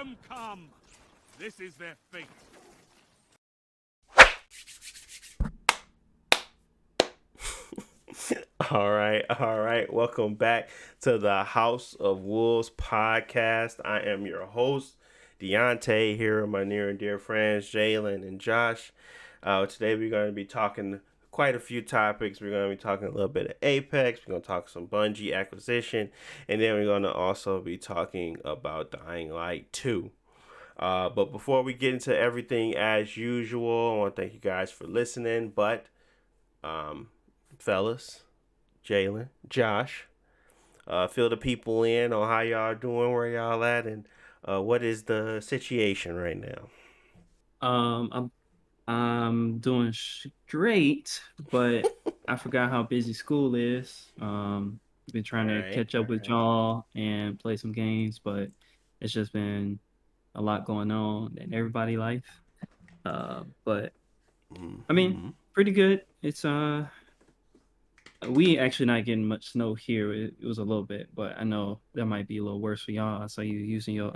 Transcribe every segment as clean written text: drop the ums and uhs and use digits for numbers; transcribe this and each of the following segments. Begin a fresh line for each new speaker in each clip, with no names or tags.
them come. This is their fate.
All right. Welcome back to the House of Wolves podcast. I am your host, Deontay, here with my near and dear friends, Jalen and Josh. Today we're going to be talking quite a few topics. We're going to be talking a little bit of Apex. We're going to talk some Bungie Acquisition. And then we're going to also be talking about Dying Light 2. But before we get into everything as usual, I want to thank you guys for listening. But, fellas, Jalen, Josh, fill the people in on how y'all doing, where y'all at, and what is the situation right now.
I'm doing straight, but I forgot how busy school is. Been trying to
Right.
catch up with y'all and play some games, but it's just been a lot going on in everybody life. But I mean,
Mm-hmm.
pretty good. It's we actually not getting much snow here. It was a little bit, but I know that might be a little worse for y'all. I saw you using your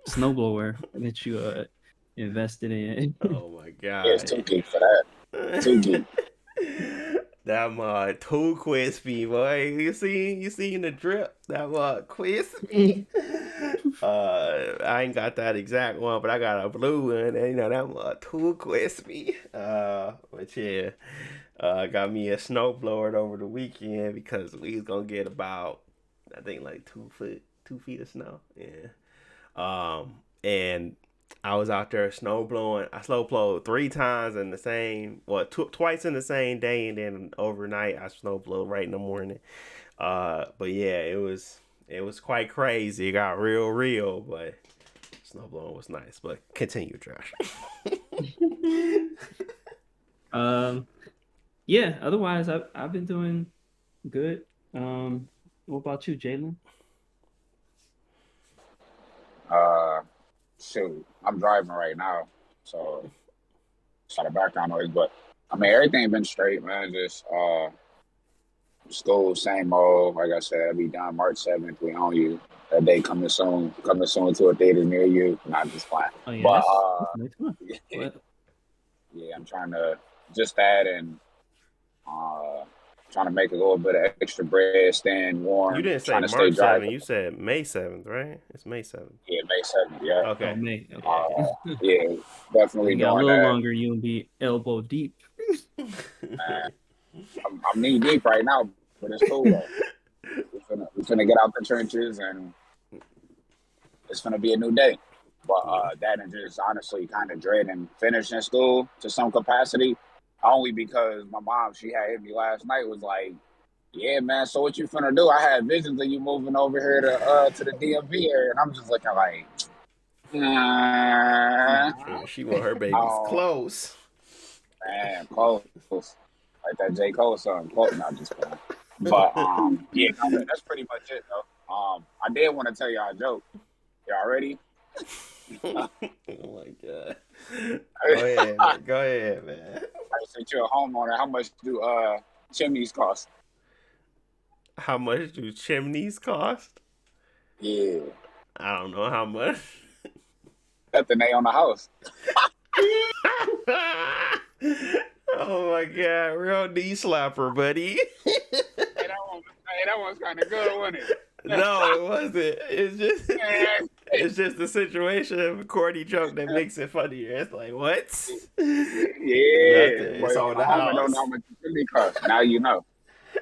snowblower that you invested in.
Oh my
Yeah, it's too
God.
geek for that. Too geek.
That mud too crispy, boy. You seen the drip? That mud crispy. I ain't got that exact one, but I got a blue one, and that mud too crispy. But yeah, got me a snowblower over the weekend because we was gonna get about, I think, like 2 feet of snow. Yeah. And I was out there snow blowing. I slow blowed 3 times in the same, twice in the same day, and then overnight I snow blow right in the morning. But yeah, it was quite crazy. It got real, but snow blowing was nice. But continue, Josh.
um, yeah. Otherwise, I've been doing good. What about you, Jalen?
Uh, Shoot, I'm driving right now, so it's not a background noise. But I mean, everything been straight, man. Just school, same old. Like I said, I'll be done March 7th. We own you. That day coming soon. Coming soon to a theater near you. Not just fine.
Oh yeah,
But
that's next month. What?
yeah, I'm trying to just that and uh, trying to make a little bit of extra bread, staying
You
warm,
didn't say
trying to stay
March
dry.
7th. You said May 7th, right? It's May 7th.
Yeah, May 7th. Yeah.
Oh
Okay.
May.
Yeah.
Okay.
Uh, yeah,
So
definitely
you got a
doing
little
that.
longer. You'll be elbow deep.
Man, I'm knee deep right now, but it's cool though. We finna get out the trenches, and it's gonna be a new day. But
Yeah.
that and just honestly kind of dreading finishing school to some capacity, only because my mom, she had hit me last night, was like, "Yeah, man, so what you finna do? I had visions of you moving over here to the DMV area," and I'm just looking like, nah,
Yeah, she want her babies
oh
close.
man, close. Like that J. Cole song, close. Not just playing. But yeah, that's pretty much it though. I did want to tell y'all a joke. Y'all ready?
Oh my God. Go ahead, man. Go ahead, man.
Since you're a homeowner, how much do chimneys cost?
How much do chimneys cost?
Yeah,
I don't know how much.
nothing they on the house.
Oh my God, real knee slapper, buddy.
That one's kind of good, wasn't it?
No, it wasn't. It's just the situation of a corny joke that makes it funnier. It's like, what?
Yeah,
Nothing.
but
It's
if
on
you're
the
a homeowner, don't know how
house.
much the chimney cost. Now you know.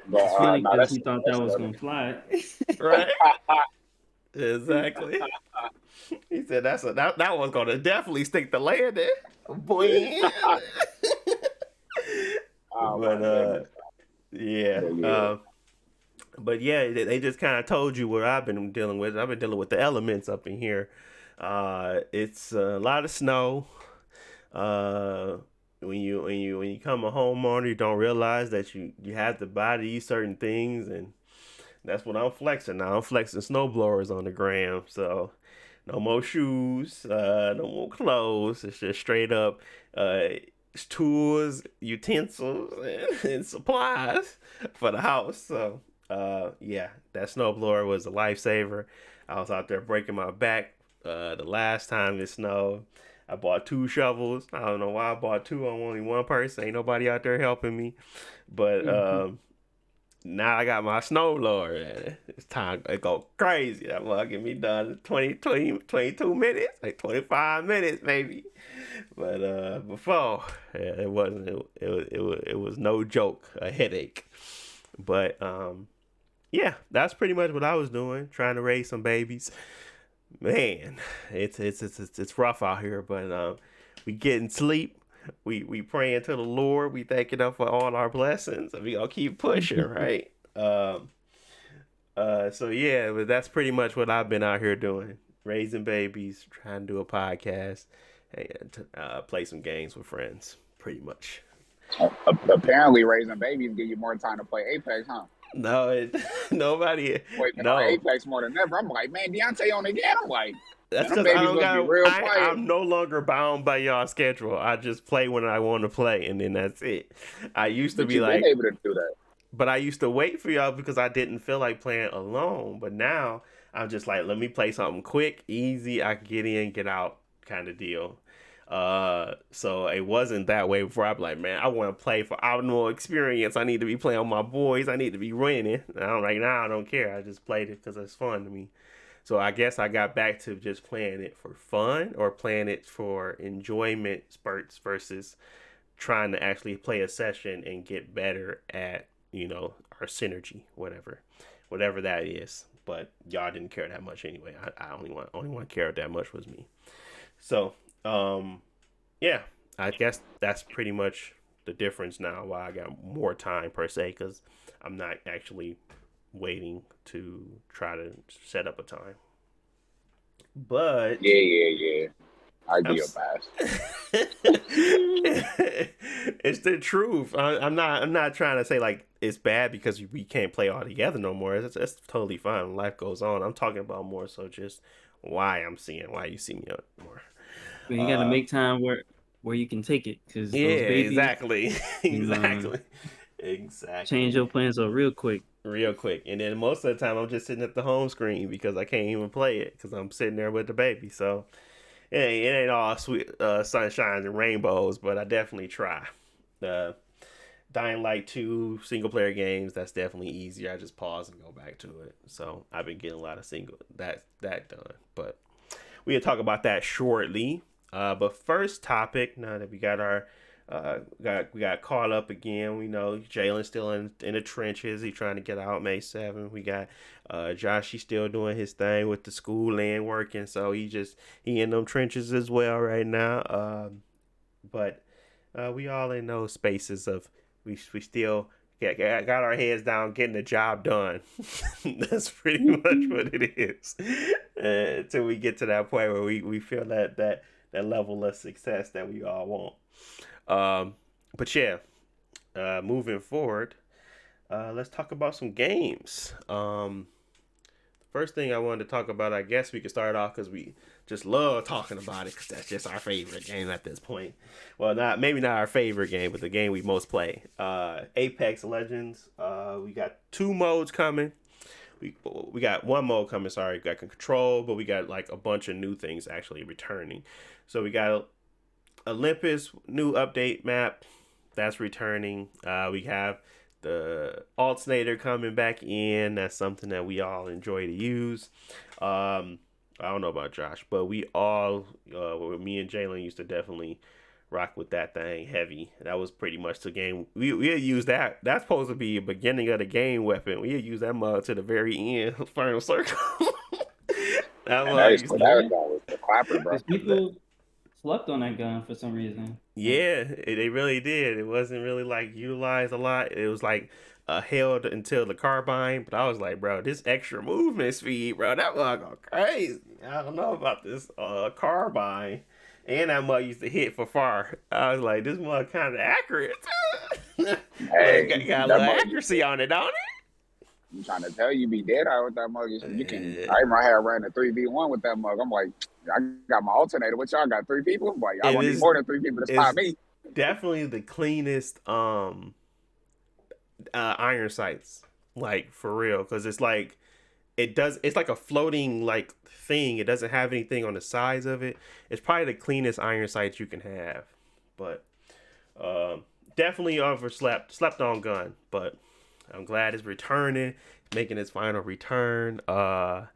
But
It's funny
no,
because he
that's
thought that
that's
was
love
gonna fly.
Right? Exactly. He said that one's gonna definitely stick the landing. Boy.
Oh my
But
goodness.
yeah.
But yeah,
But yeah, they just kind of told you what I've been dealing with. I've been dealing with the elements up in here. It's a lot of snow. Uh, when you come a homeowner, you don't realize that you have to buy these certain things, and that's what I'm flexing now. I'm flexing snow blowers on the gram. So no more shoes, no more clothes. It's just straight up tools, utensils, and supplies for the house. So yeah, that snowblower was a lifesaver. I was out there breaking my back The last time it snowed, I bought 2 shovels. I don't know why I bought 2 on only one person. Ain't nobody out there helping me. But now I got my snow blower. It's time to go crazy. That mug get me done in 22 minutes, like 25 minutes maybe. But before, it wasn't. It was no joke, a headache. But yeah, that's pretty much what I was doing, trying to raise some babies. Man, it's rough out here, but we getting sleep. We praying to the Lord. We thanking Him for all our blessings. We gonna keep pushing, right? So yeah, but that's pretty much what I've been out here doing: raising babies, trying to do a podcast, and play some games with friends. Pretty much.
Apparently, raising babies give you more time to play Apex, huh?
No, nobody.
Wait,
no.
Apex more than ever. I'm like, man, Deontay on again. I'm like,
that's because I don't got. I'm no longer bound by y'all schedule. I just play when I want to play, and then that's it. I used to be like,
able to do that.
But I used to wait for y'all because I didn't feel like playing alone. But now I'm just like, let me play something quick, easy. I can get in, get out, kind of deal. So it wasn't that way before. I'm like, man, I want to play for optimal experience. I need to be playing with my boys. I need to be winning. And I'm like, nah, I don't care. I just played it because it's fun to me. So I guess I got back to just playing it for fun or playing it for enjoyment spurts versus trying to actually play a session and get better at, our synergy, whatever that is. But y'all didn't care that much anyway. I only one cared that much was me. So, yeah, I guess that's pretty much the difference now. Why I got more time per se, because I'm not actually waiting to try to set up a time. But
yeah, I'd be your best.
It's the truth. I'm not trying to say like it's bad because we can't play all together no more. It's totally fine. Life goes on. I'm talking about more so just why you see me more.
But you got to make time where you can take it, because
yeah,
those babies,
exactly.
change your plans up real quick.
And then most of the time I'm just sitting at the home screen because I can't even play it because I'm sitting there with the baby. So it ain't all sweet sunshines and rainbows, but I definitely try. Dying Light 2 single player games, that's definitely easier. I just pause and go back to it. So I've been getting a lot of that done. But we'll talk about that shortly. But first topic, now that we got our we got caught up again. We know Jalen's still in the trenches. He's trying to get out May 7th. We got Josh. He's still doing his thing with the school and working. So he in them trenches as well right now. But we all in those spaces of we still got our heads down, getting the job done. That's pretty much what it is. Until we get to that point where we feel that level of success that we all want. But yeah, moving forward, let's talk about some games. First thing I wanted to talk about, I guess we could start off because we just love talking about it because that's just our favorite game at this point. Well, maybe not our favorite game, but the game we most play. Apex Legends. We got 2 modes coming. We got 1 mode coming. Sorry, we got control, but we got like a bunch of new things actually returning. So we got Olympus new update map that's returning. We have the alternator coming back in. That's something that we all enjoy to use. I don't know about Josh, but we all me and Jalen used to definitely rock with that thing heavy. That was pretty much the game. We use that. That's supposed to be a beginning of the game weapon. We use that mug to the very end, final circle. that was
the clapper, bro.
People slept on that gun for some reason.
Yeah, they really did. It wasn't really like utilized a lot. It was like held until the carbine, but I was like, bro, this extra movement speed, bro, that mug go crazy. I don't know about this carbine. And that mug used to hit for far. I was like, this mug kind of accurate.
Hey,
got a little accuracy on it, don't it?
I'm trying to tell you, be dead out with that mug. You can. I remember I had ran a 3v1 with that mug. I'm like, I got my alternator. What y'all got? 3 people? I'm like, I want more than 3 people to stop me.
Definitely the cleanest iron sights, like for real, because it's like it's like a floating like thing. It doesn't have anything on the sides of it. It's probably the cleanest iron sight you can have. But definitely slept on gun. But I'm glad it's returning, making its final return. I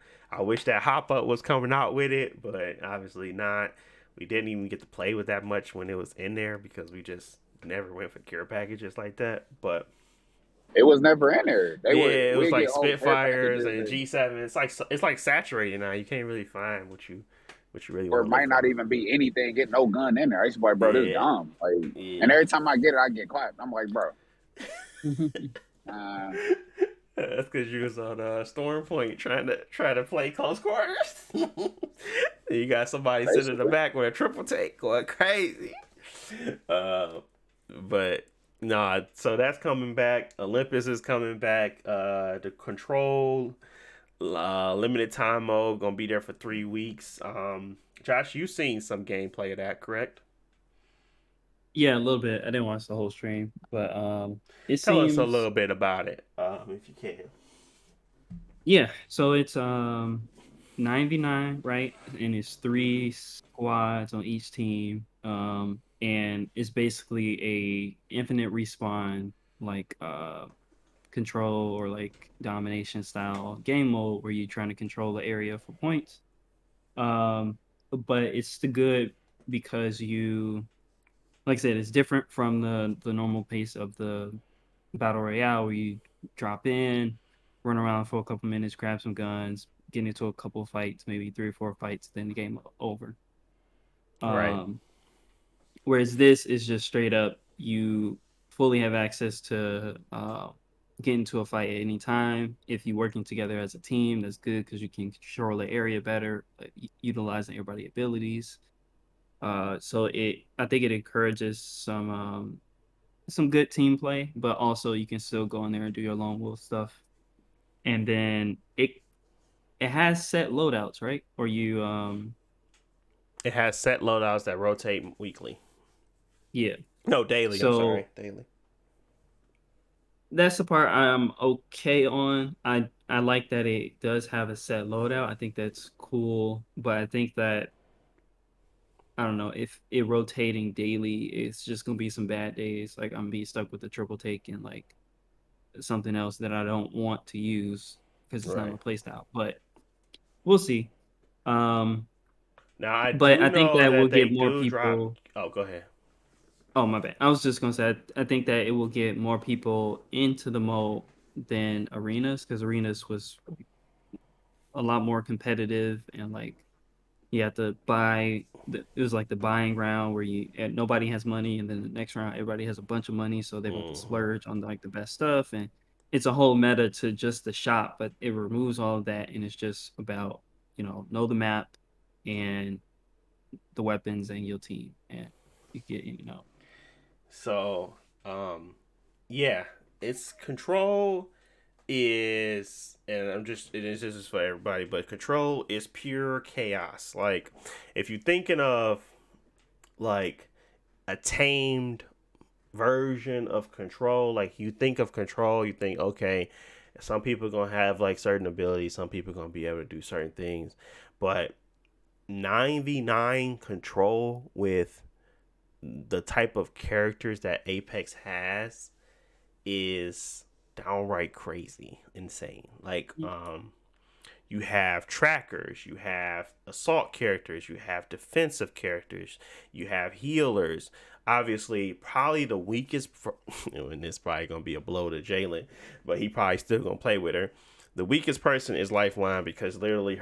wish that hop up was coming out with it, but obviously not. We didn't even get to play with that much when it was in there because we just never went for care packages like that. But
It was never in there.
it was
We
like
get old care
Spitfires
packages
and G7. It's like saturated now. You can't really find what you really
or
want
it
to look
might not
for.
even be anything. Get no gun in there. I used to be like, bro, this is
Yeah,
dumb. Like,
yeah.
and every time I get it, I get clapped. I'm like, bro.
That's because you was on Storm Point trying to play close quarters. You got somebody sitting in the back with a triple take going crazy. But nah, so that's coming back. Olympus is coming back. The Control limited time mode gonna be there for 3 weeks. Josh, you seen some gameplay of that, correct?
Yeah, a little bit. I didn't watch the whole stream, but it
Tell us a
seems
little bit about it, if you can.
yeah. So it's 99, right? And it's 3 squads on each team. And it's basically a infinite respawn like control or like domination style game mode where you're trying to control the area for points. Um, but it's the good because you, like I said, it's different from the normal pace of the battle royale where you drop in, run around for a couple minutes, grab some guns, get into a couple of fights, maybe 3 or 4 fights, then the game over.
Right.
Whereas this is just straight up, you fully have access to get into a fight at any time. If you're working together as a team, that's good because you can control the area better, utilizing everybody's abilities. So I think it encourages some good team play, but also you can still go in there and do your lone wolf stuff. And then it has set loadouts, right? Or you
It has set loadouts that rotate weekly.
yeah.
No, daily. I'm
So
sorry, daily.
that's the part I'm okay on. I like that it does have a set loadout. I think that's cool, but I think that I don't know if it rotating daily, it's just gonna be some bad days. Like I'm gonna be stuck with the triple take and like something else that I don't want to use because it's not my
Right.
playstyle. But we'll see. Um,
Now I
but
do
I think
know
that will
that they
get more
do drop.
people.
Oh, go ahead.
Oh, my bad. I was just gonna say I think that it will get more people into the mode than arenas because arenas was a lot more competitive and like you have to buy. It was like the buying round where and nobody has money, and then the next round everybody has a bunch of money, so they want to
Mm-hmm.
splurge on like the best stuff, and it's a whole meta to just the shop, but it removes all of that, and it's just about know the map and the weapons and your team, and you get
So, yeah, its control is, and this is for everybody, but control is pure chaos. Like, if you're thinking of like a tamed version of control, like you think of control, you think, okay, some people are gonna have like certain abilities, some people are gonna be able to do certain things, but 9v9 control with the type of characters that Apex has is downright crazy, insane. Like, you have trackers, you have assault characters, you have defensive characters, you have healers. Obviously, probably the weakest, and this probably gonna be a blow to Jalen, but he probably still gonna play with her. The weakest person is Lifeline because literally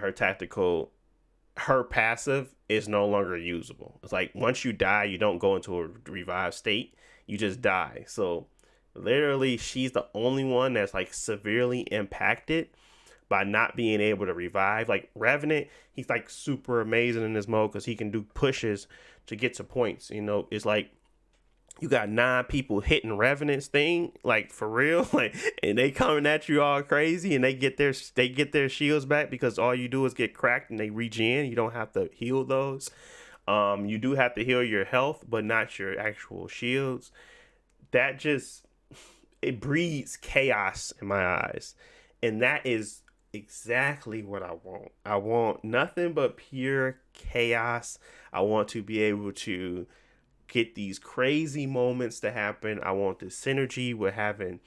her passive is no longer usable. It's like once you die, you don't go into a revived state. You just die. So literally, she's the only one that's like severely impacted by not being able to revive. Like Revenant, he's like super amazing in this mode because he can do pushes to get to points. It's like you got 9 people hitting Revenant's thing, like for real, like, and they coming at you all crazy, and they get their shields back because all you do is get cracked and they regen. You don't have to heal those. You do have to heal your health, but not your actual shields. It breeds chaos in my eyes, and that is exactly what I want. I want nothing but pure chaos. I want to be able to get these crazy moments to happen. I want the synergy with having.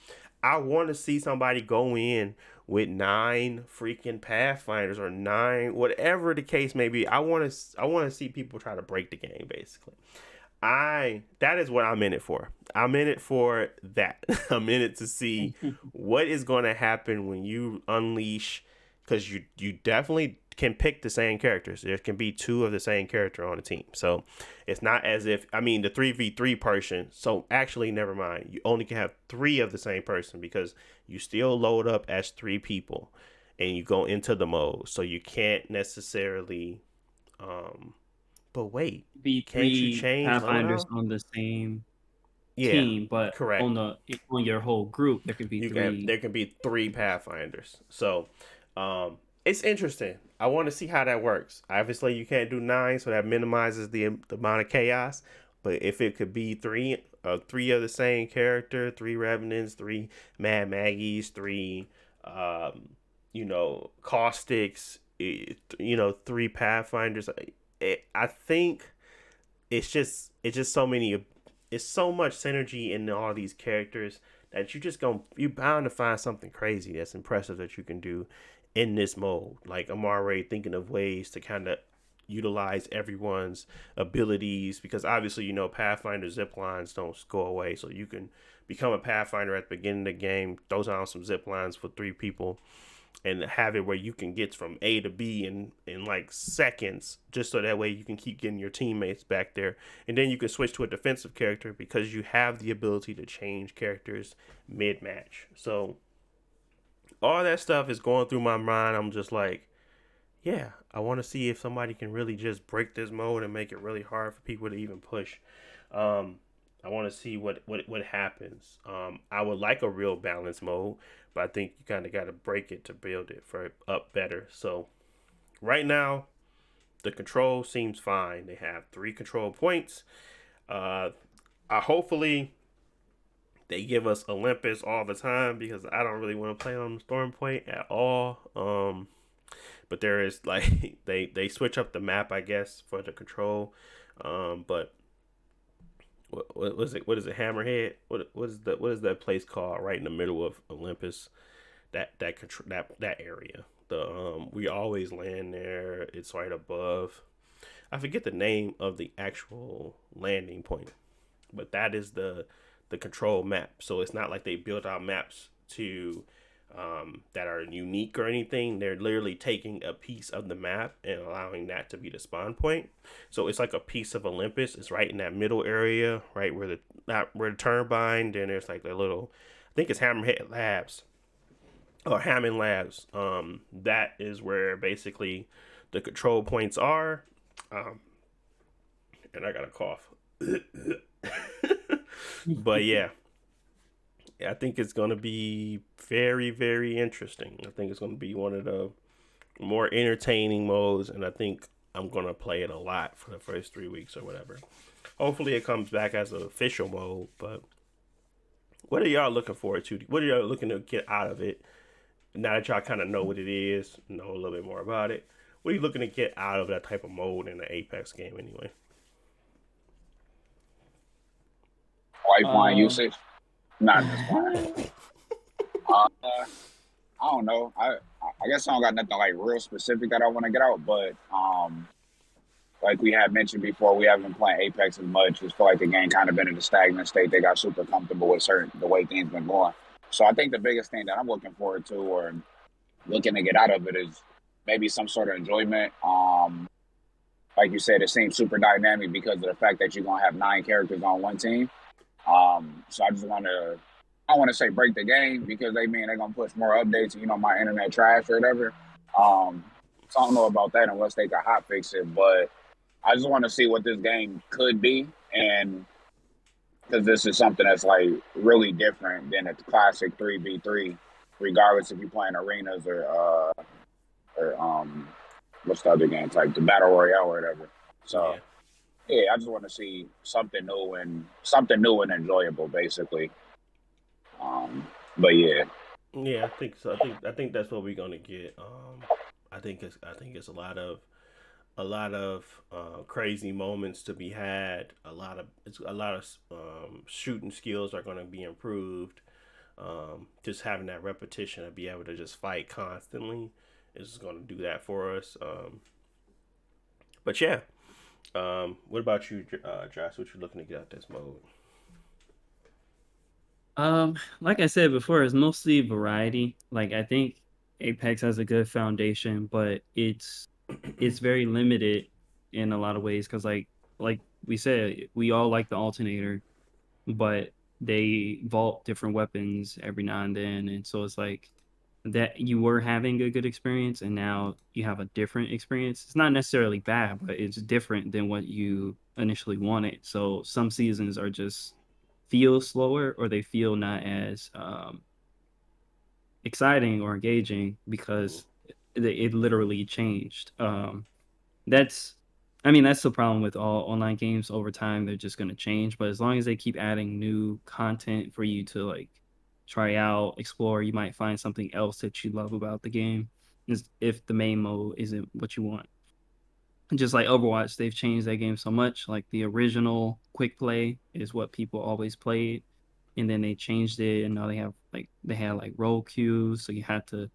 I want to see somebody go in with 9 freaking Pathfinders or 9, whatever the case may be. I want to see people try to break the game, basically. That is what I'm in it for. I'm in it for that. I'm in it to see what is going to happen when you unleash, because you definitely can pick the same characters. There can be 2 of the same character on a team. So it's not as if, I mean, the 3v3 person. So actually, never mind. You only can have 3 of the same person because you still load up as 3 people and you go into the mode. So you can't necessarily, but wait,
Be
can't you
3
change
Pathfinders
loadout?
on the same
Yeah,
team, but
correct.
on your whole group, there could be
There
3.
can be 3 Pathfinders. So, it's interesting. I want to see how that works. Obviously, you can't do 9, so that minimizes the amount of chaos. But if it could be 3, 3 of the same character, 3 Revenants, 3 Mad Maggies, 3, Caustics, 3 Pathfinders. I think it's just so many. It's so much synergy in all these characters that you bound to find something crazy that's impressive that you can do in this mode. Like, I'm already thinking of ways to kind of utilize everyone's abilities, because obviously, Pathfinder zip lines don't go away, so you can become a Pathfinder at the beginning of the game, throw down some zip lines for 3 people, and have it where you can get from A to B in like seconds, just so that way you can keep getting your teammates back there. And then you can switch to a defensive character because you have the ability to change characters mid-match. So all that stuff is going through my mind. I'm just like, yeah, I want to see if somebody can really just break this mode and make it really hard for people to even push. I want to see what happens. I would like a real balance mode, but I think you kind of got to break it to build it for up better. So right now, the control seems fine. They have 3 control points. Hopefully they give us Olympus all the time, because I don't really want to play on Storm Point at all. But there is like they switch up the map, I guess, for the control. But what is it? What is it? Hammerhead? What is that place called right in the middle of Olympus? That area. We always land there. It's right above. I forget the name of the actual landing point, but that is the control map. So it's not like they built out maps to that are unique or anything. They're literally taking a piece of the map and allowing that to be the spawn point. So it's like a piece of Olympus. It's right in that middle area, right where the turbine. Then there's like the little, I think it's Hammerhead Labs or Hammond Labs. That is where basically the control points are. And I got a cough. But yeah. I think it's going to be very, very interesting. I think it's going to be one of the more entertaining modes, and I think I'm going to play it a lot for the first 3 weeks or whatever. Hopefully it comes back as an official mode, but what are y'all looking forward to? What are y'all looking to get out of it? Now that y'all kind of know what it is, know a little bit more about it, what are you looking to get out of that type of mode in the Apex game anyway?
Lifeline usage. Not just fine. I don't know. I guess I don't got nothing like real specific that I want to get out, but like we had mentioned before, we haven't been playing Apex as much. Just feel like the game kind of been in a stagnant state. They got super comfortable with the way things been going. So I think the biggest thing that I'm looking forward to, or looking to get out of it, is maybe some sort of enjoyment. Like you said, it seems super dynamic because of the fact that you're gonna have 9 characters on one team. So I just want to, I want to say break the game, because they're going to push more updates, my internet trash or whatever. So I don't know about that unless they can hot fix it, but I just want to see what this game could be. And because this is something that's like really different than a classic 3v3, regardless if you're playing arenas or what's the other game type, the Battle Royale or whatever. So
Yeah.
yeah, I just want to see something new and enjoyable, basically. But yeah,
Yeah, I think so. I think that's what we're gonna get. I think it's a lot of crazy moments to be had. A lot of shooting skills are gonna be improved. Just having that repetition and be able to just fight constantly is going to do that for us. But yeah, what about you, Josh? What you looking to get out this mode?
Like I said before, it's mostly variety. Like I think Apex has a good foundation, but it's very limited in a lot of ways because like we said, we all like the alternator, but they vault different weapons every now and then, and so it's like that you were having a good experience and now you have a different experience. It's not necessarily bad, but it's different than what you initially wanted. So some seasons are just feel slower or they feel not as exciting or engaging
Mm-hmm.
because it literally changed. That's I mean, that's the problem with all online games. Over time, they're just gonna change, but as long as they keep adding new content for you to, like, try out, explore, you might find something else that you love about the game, is if the main mode isn't what you want. And just like Overwatch, they've changed that game so much, like, the original quick play is what people always played, and then they changed it, and now they had, like, role queues, so you had to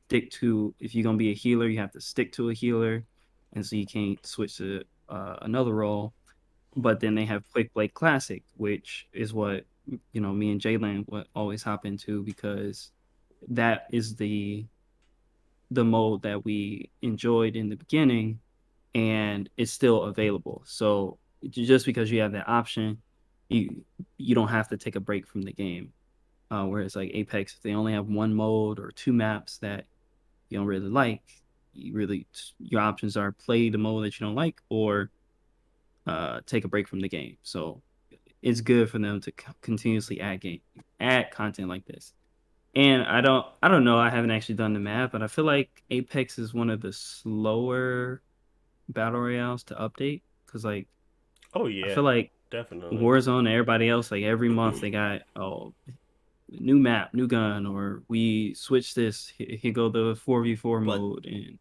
stick to if you're gonna be a healer, you have to stick to a healer, and so you can't switch to another role. But then they have Quick Play Classic, which is what me and Jalen would always hop into because that is the mode that we enjoyed in the beginning, and it's still available. So just because you have that option, you you don't have to take a break from the game. Whereas like Apex, if they only have one mode or two maps that you don't really like, your options are play the mode that you don't like or take a break from the game. So it's good for them to continuously add content like this. And I don't know. I haven't actually done the math, but I feel like Apex is one of the slower battle royales to update because like
Oh
I
yeah,
feel like
definitely.
Warzone and everybody else like every month they got new map, new gun, or we switch this. Here go the 4v4
but
mode, and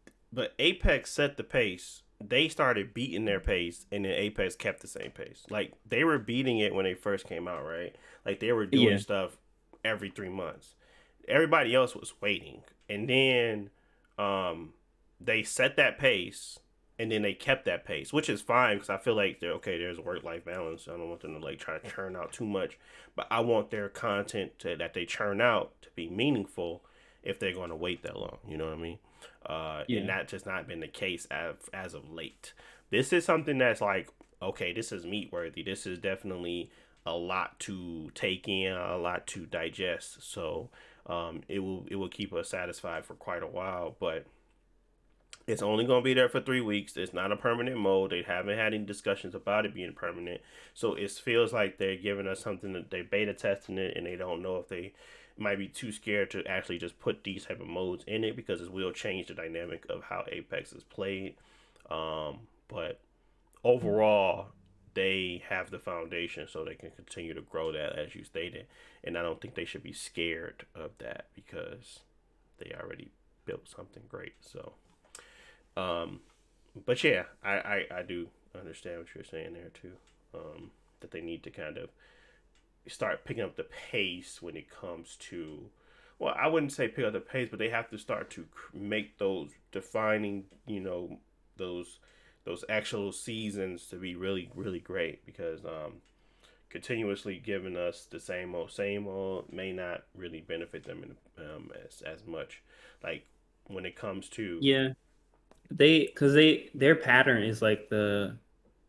Apex set the pace. They started beating their pace, and then Apex kept the same pace. Like they were beating it when they first came out, right? Like they were doing
yeah,
stuff every 3 months. Everybody else was waiting, and then um, they set that pace, and then they kept that pace, which is fine because I feel like they're okay. There's a work life balance. I don't want them to like try to churn out too much, but I want their content that they churn out to be meaningful if they're going to wait that long. You know what I mean? And
yeah,
that just not been the case as of late. This is something that's like, okay, this is meat worthy. This is definitely a lot to take in, a lot to digest. So it will keep us satisfied for quite a while. But it's only going to be there for 3 weeks. It's not a permanent mode. They haven't had any discussions about it being permanent. So it feels like they're giving us something that they beta testing it, and they don't know if they might be too scared to actually just put these type of modes in it because it will change the dynamic of how Apex is played. But overall, they have the foundation so they can continue to grow that as you stated, and I don't think they should be scared of that because they already built something great. So um, but yeah, I do understand what you're saying there too. That they need to kind of start picking up the pace when it comes to, well, I wouldn't say pick up the pace, but they have to start to make those defining, those actual seasons to be really really great because continuously giving us the same old may not really benefit them as much. Like when it comes to
yeah. Because their pattern is like the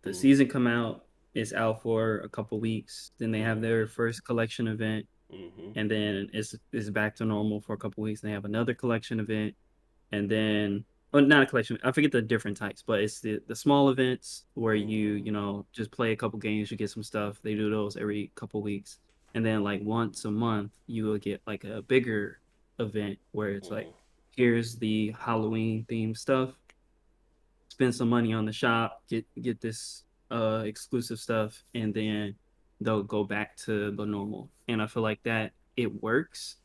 mm,
season come out, it's out for a couple weeks, then they have
mm-hmm,
their first collection event,
mm-hmm,
and then it's back to normal for a couple weeks. They have another collection event, and then well, not a collection. I forget the different types, but it's the small events where
mm-hmm,
just play a couple games, you get some stuff. They do those every couple weeks, and then like once a month you will get like a bigger event where it's like
mm-hmm.
here's the Halloween themed stuff, spend some money on the shop, get this exclusive stuff, and then they'll go back to the normal. And I feel like that it works.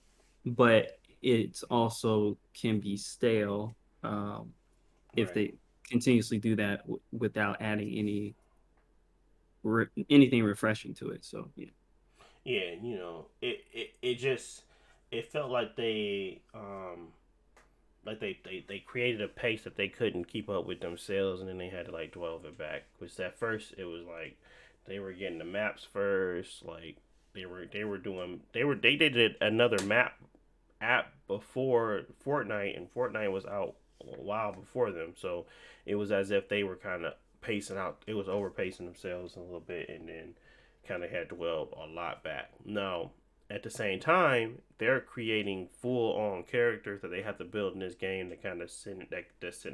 but it's also can be stale if
Right.
they continuously do that without adding anything refreshing to it. So yeah.
Yeah, it just it felt like they created a pace that they couldn't keep up with themselves, and then they had to like dwell it back. Which at first it was like they were getting the maps first, like they did another map app before Fortnite, and Fortnite was out a while before them, so it was as if they were kind of pacing out. It was over pacing themselves a little bit, and then kind of had dwelled a lot back. Now, at the same time, they're creating full on characters that they have to build in this game to kind of send that's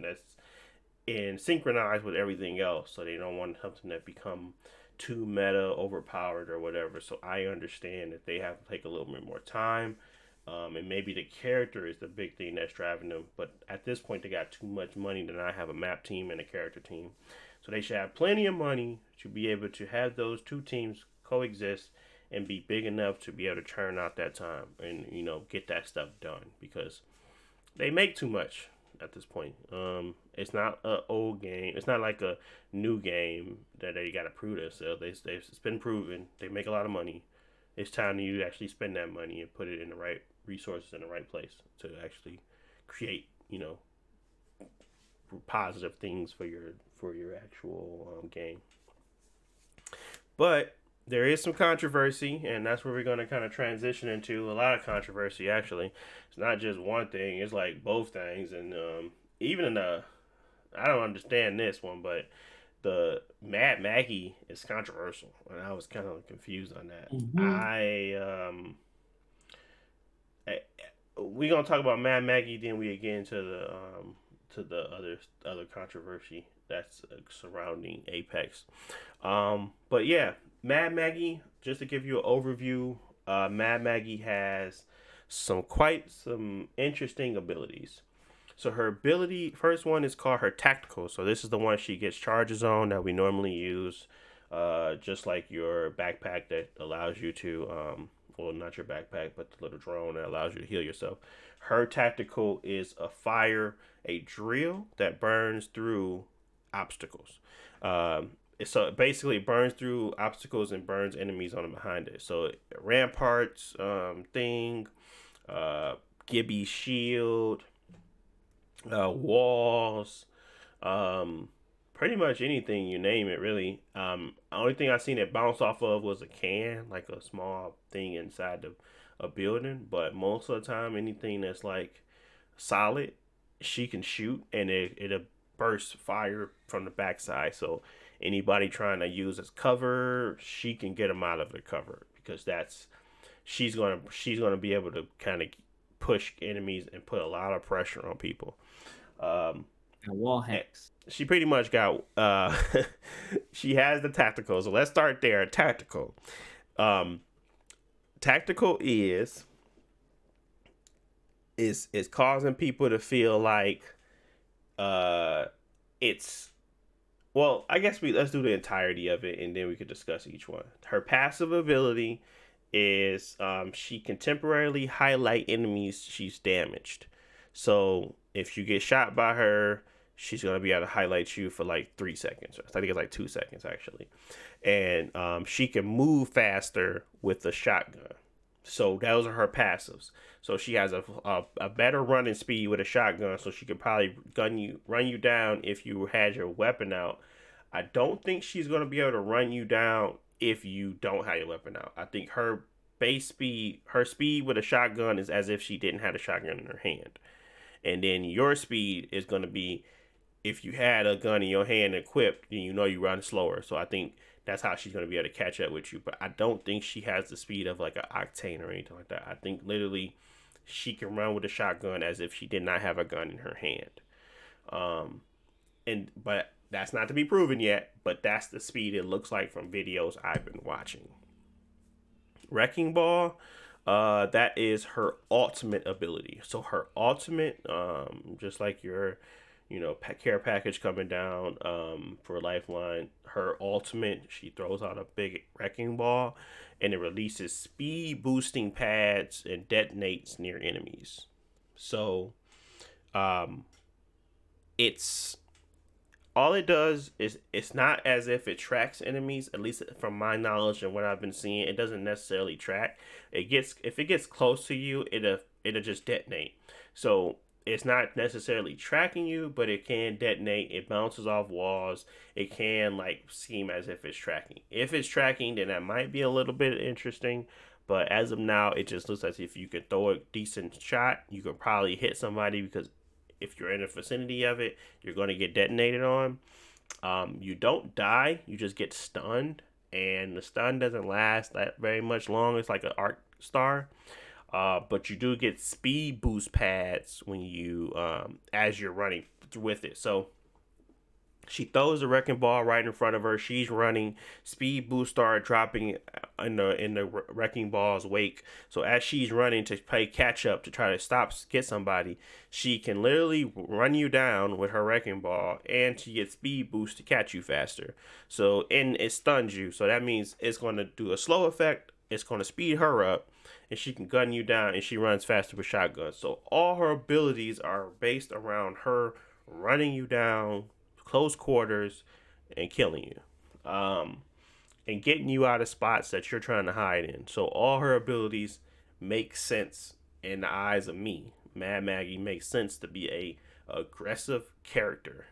and synchronize with everything else. So they don't want something that become too meta, overpowered, or whatever. So I understand that they have to take a little bit more time. And maybe the character is the big thing that's driving them. But at this point, they got too much money to not have a map team and a character team. So they should have plenty of money to be able to have those two teams coexist and be big enough to be able to churn out that time and get that stuff done, because they make too much at this point. It's not an old game. It's not like a new game that they got to prove themselves. It's been proven. They make a lot of money. It's time to you actually spend that money and put it in the right resources in the right place to actually create, positive things for your actual game. But there is some controversy, and that's where we're going to kind of transition into a lot of controversy. Actually, it's not just one thing; it's like both things, and even in the I don't understand this one, but the Mad Maggie is controversial, and I was kind of confused on that.
Mm-hmm.
We gonna talk about Mad Maggie, then we get into the other controversy that's surrounding Apex. But yeah, Mad Maggie. Just to give you an overview, Mad Maggie has some interesting abilities. So her ability, first one is called her tactical. So this is the one she gets charges on that we normally use, just like your backpack that allows you to, well, not your backpack, but the little drone that allows you to heal yourself. Her tactical is a drill that burns through obstacles. So it basically burns through obstacles and burns enemies on and behind it. So ramparts, thing, Gibby shield, walls, pretty much anything you name it, really. Only thing I seen it bounce off of was a can, like a small thing inside a building. But most of the time, anything that's like solid, she can shoot, and it'll burst fire from the backside. So anybody trying to use as cover, she can get them out of the cover, because she's gonna be able to kind of push enemies and put a lot of pressure on people. Um,
Wall hacks.
she pretty much got she has the tactical. So let's start there. Tactical. Um, tactical is causing people to feel like it's well, I guess let's do the entirety of it, and then we could discuss each one. Her passive ability is she can temporarily highlight enemies she's damaged. So if you get shot by her, she's gonna be able to highlight you for like 3 seconds. I think it's like 2 seconds actually, and she can move faster with the shotgun. So those are her passives. So she has a better running speed with a shotgun, so she could probably run you down if you had your weapon out. I don't think she's gonna be able to run you down if you don't have your weapon out. I think her speed with a shotgun is as if she didn't have a shotgun in her hand, and then your speed is gonna be if you had a gun in your hand equipped, then you run slower. So I think that's how she's going to be able to catch up with you. But I don't think she has the speed of like an Octane or anything like that. I think literally she can run with a shotgun as if she did not have a gun in her hand. But that's not to be proven yet. But that's the speed it looks like from videos I've been watching. Wrecking Ball, that is her ultimate ability. So her ultimate, just like care package coming down for Lifeline. Her ultimate, she throws out a big wrecking ball, and it releases speed boosting pads and detonates near enemies. So, um, it's all it does is it's not as if it tracks enemies. At least from my knowledge and what I've been seeing, it doesn't necessarily track. If it gets close to you, it'll just detonate. So it's not necessarily tracking you, but it can detonate. It bounces off walls. It can like seem as if it's tracking. If it's tracking, then that might be a little bit interesting. But as of now, it just looks as if you could throw a decent shot. You could probably hit somebody because if you're in the vicinity of it, you're going to get detonated on. You don't die, you just get stunned, and the stun doesn't last that very much long. It's like an arc star. But you do get speed boost pads when you as you're running with it. So she throws the wrecking ball right in front of her. She's running. Speed boost start dropping in the wrecking ball's wake. So as she's running to play catch up to try to get somebody, she can literally run you down with her wrecking ball, and she gets speed boost to catch you faster. So and it stuns you. So that means it's going to do a slow effect. It's going to speed her up, and she can gun you down, and she runs faster with shotguns. So all her abilities are based around her running you down close quarters and killing you, and getting you out of spots that you're trying to hide in. So all her abilities make sense in the eyes of me. Mad Maggie makes sense to be a aggressive character,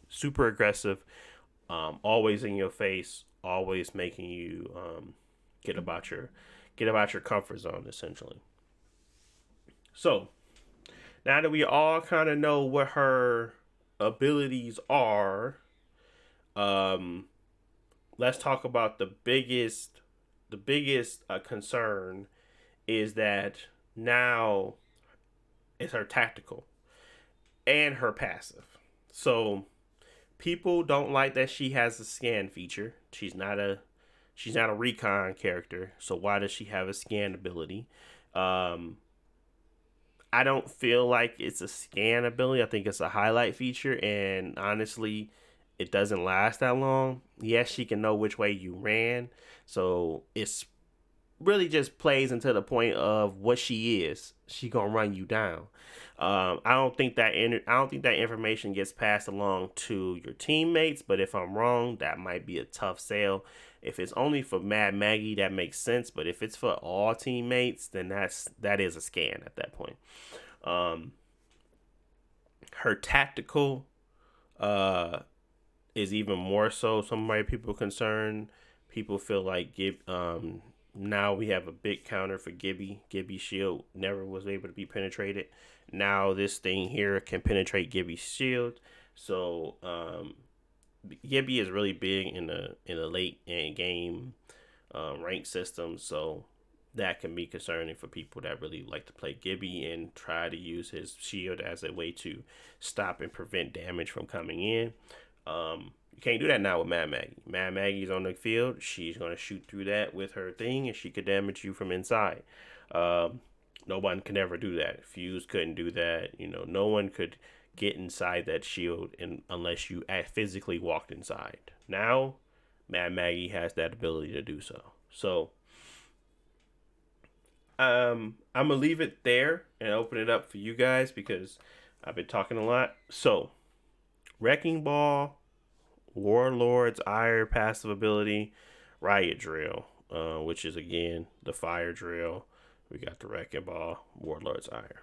super aggressive, always in your face, always making you get about your comfort zone essentially. So now that we all kind of know what her abilities are, let's talk about the biggest concern is that now it's her tactical and her passive. So people don't like that she has a scan feature. She's not a recon character, so why does she have a scan ability? I don't feel like it's a scan ability. I think it's a highlight feature, and honestly, it doesn't last that long. Yes, she can know which way you ran, so it's really just plays into the point of what she is. She gonna run you down. I don't think that information gets passed along to your teammates. But if I'm wrong, that might be a tough sell. If it's only for Mad Maggie, that makes sense. But if it's for all teammates, then that is a scan at that point. Her tactical is even more so. People concerned. People feel like now we have a big counter for Gibby. Gibby's shield never was able to be penetrated. Now this thing here can penetrate Gibby's shield. So Gibby is really big in the late game rank system. So that can be concerning for people that really like to play Gibby and try to use his shield as a way to stop and prevent damage from coming in. You can't do that now with Mad Maggie. Mad Maggie's on the field. She's going to shoot through that with her thing, and she could damage you from inside. No one can ever do that. Fuse couldn't do that. No one could get inside that shield unless you physically walked inside. Now, Mad Maggie has that ability to do so. So, I'm going to leave it there and open it up for you guys because I've been talking a lot. So, Wrecking Ball, Warlord's Ire passive ability, Riot Drill, which is again the fire drill. We got the Wrecking Ball, Warlord's Ire.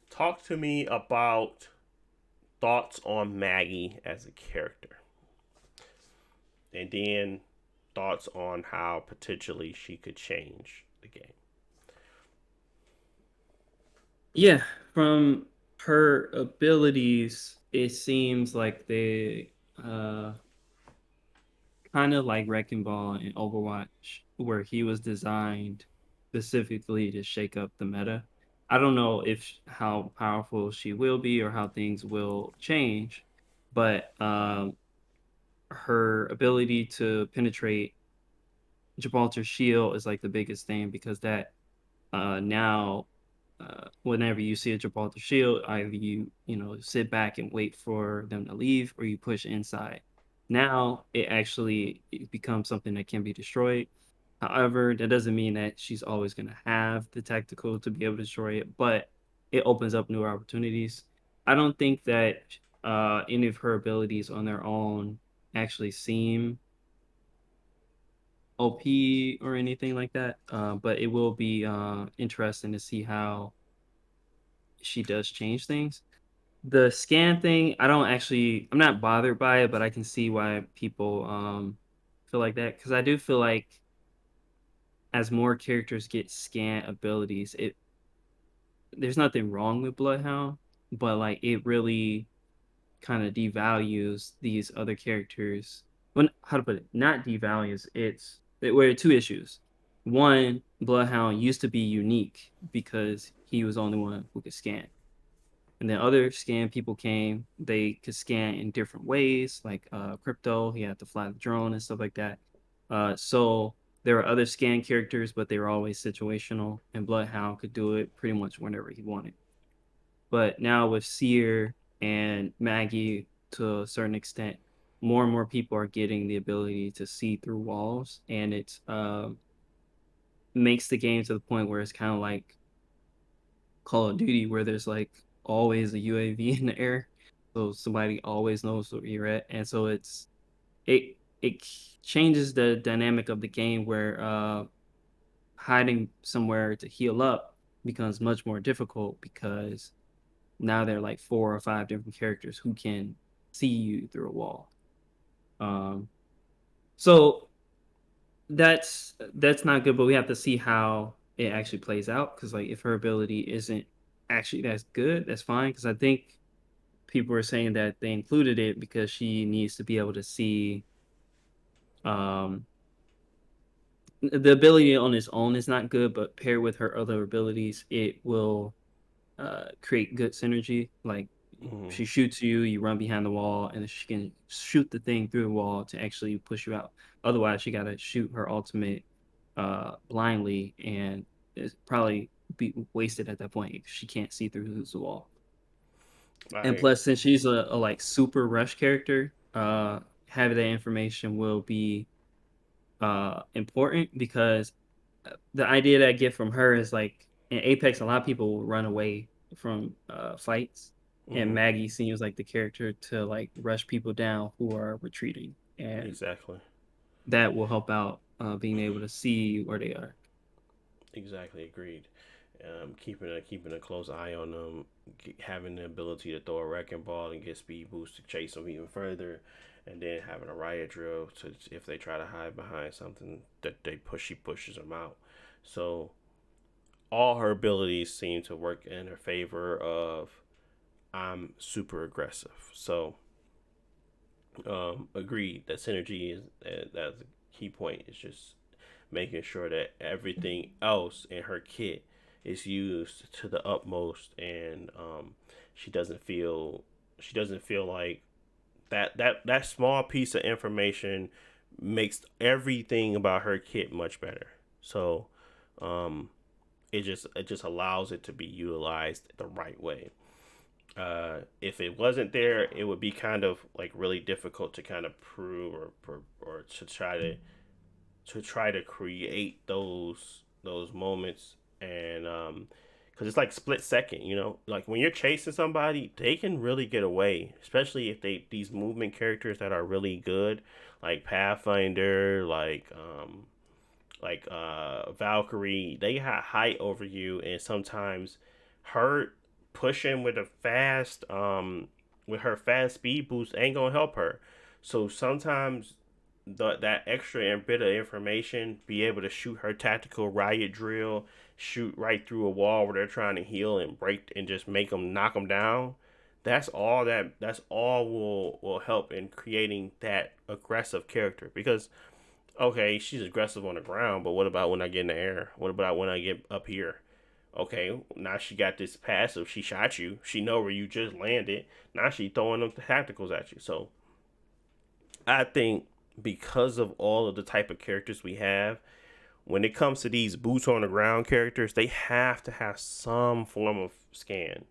Talk to me about thoughts on Maggie as a character, and then thoughts on how potentially she could change the game.
Yeah, from her abilities, it seems like they kind of like Wrecking Ball in Overwatch, where he was designed specifically to shake up the meta. I don't know if how powerful she will be or how things will change, but her ability to penetrate Gibraltar's shield is like the biggest thing because that now whenever you see a Gibraltar shield, either you sit back and wait for them to leave, or you push inside. Now it becomes something that can be destroyed. However, that doesn't mean that she's always going to have the tactical to be able to destroy it, but it opens up new opportunities. I don't think that any of her abilities on their own actually seem OP or anything like that. But it will be interesting to see how she does change things. The scan thing, I'm not bothered by it, but I can see why people feel like that, because I do feel like as more characters get scan abilities, it there's nothing wrong with Bloodhound, but like it really kind of devalues these other characters. When how to put it, not devalues. There were two issues. One, Bloodhound used to be unique because he was the only one who could scan. And then other scan people came, they could scan in different ways, like Crypto, he had to fly the drone and stuff like that. So there were other scan characters, but they were always situational, and Bloodhound could do it pretty much whenever he wanted. But now with Seer and Maggie, to a certain extent, more and more people are getting the ability to see through walls, and it makes the game to the point where it's kind of like Call of Duty, where there's like always a UAV in the air, so somebody always knows where you're at, and so it changes the dynamic of the game where hiding somewhere to heal up becomes much more difficult because now there are like 4 or 5 different characters who can see you through a wall. Um, so that's not good, but we have to see how it actually plays out. Because like if her ability isn't actually that's good, that's fine. Because I think people are saying that they included it because she needs to be able to see um the ability on its own is not good, but paired with her other abilities, it will create good synergy. Like
Mm-hmm.
she shoots you, you run behind the wall, and she can shoot the thing through the wall to actually push you out. Otherwise, she got to shoot her ultimate blindly, and it's probably be wasted at that point if she can't see through the wall. And
I
plus, since she's a like super rush character, having that information will be important because the idea that I get from her is like in Apex, a lot of people will run away from fights, and
mm-hmm.
Maggie seems like the character to like rush people down who are retreating, and
Exactly.
that will help out being able to see where they are.
Exactly. Agreed. Keeping a close eye on them, having the ability to throw a wrecking ball and get speed boost to chase them even further, and then having a riot drill to if they try to hide behind something that she pushes them out. So all her abilities seem to work in her favor of I'm super aggressive. So agreed that synergy is that's a key point. It's just making sure that everything else in her kit is used to the utmost, and she doesn't feel she doesn't feel like that small piece of information makes everything about her kit much better. So um, it just allows it to be utilized the right way. If it wasn't there, it would be kind of like really difficult to kind of prove or to try to create those moments, and because it's like split second, like when you're chasing somebody, they can really get away, especially if these movement characters that are really good, like Pathfinder, like Valkyrie, they have height over you, and sometimes her pushing with her fast speed boost ain't gonna help her. So sometimes that extra and bit of information, be able to shoot her tactical riot drill, shoot right through a wall where they're trying to heal and break and just make them knock them down. That's all will help in creating that aggressive character, because okay, she's aggressive on the ground, but what about when I get in the air? What about when I get up here? Okay, now she got this passive. She shot you. She know where you just landed. Now she throwing them tacticals at you. So I think because of all of the type of characters we have, when it comes to these boots on the ground characters, they have to have some form of scan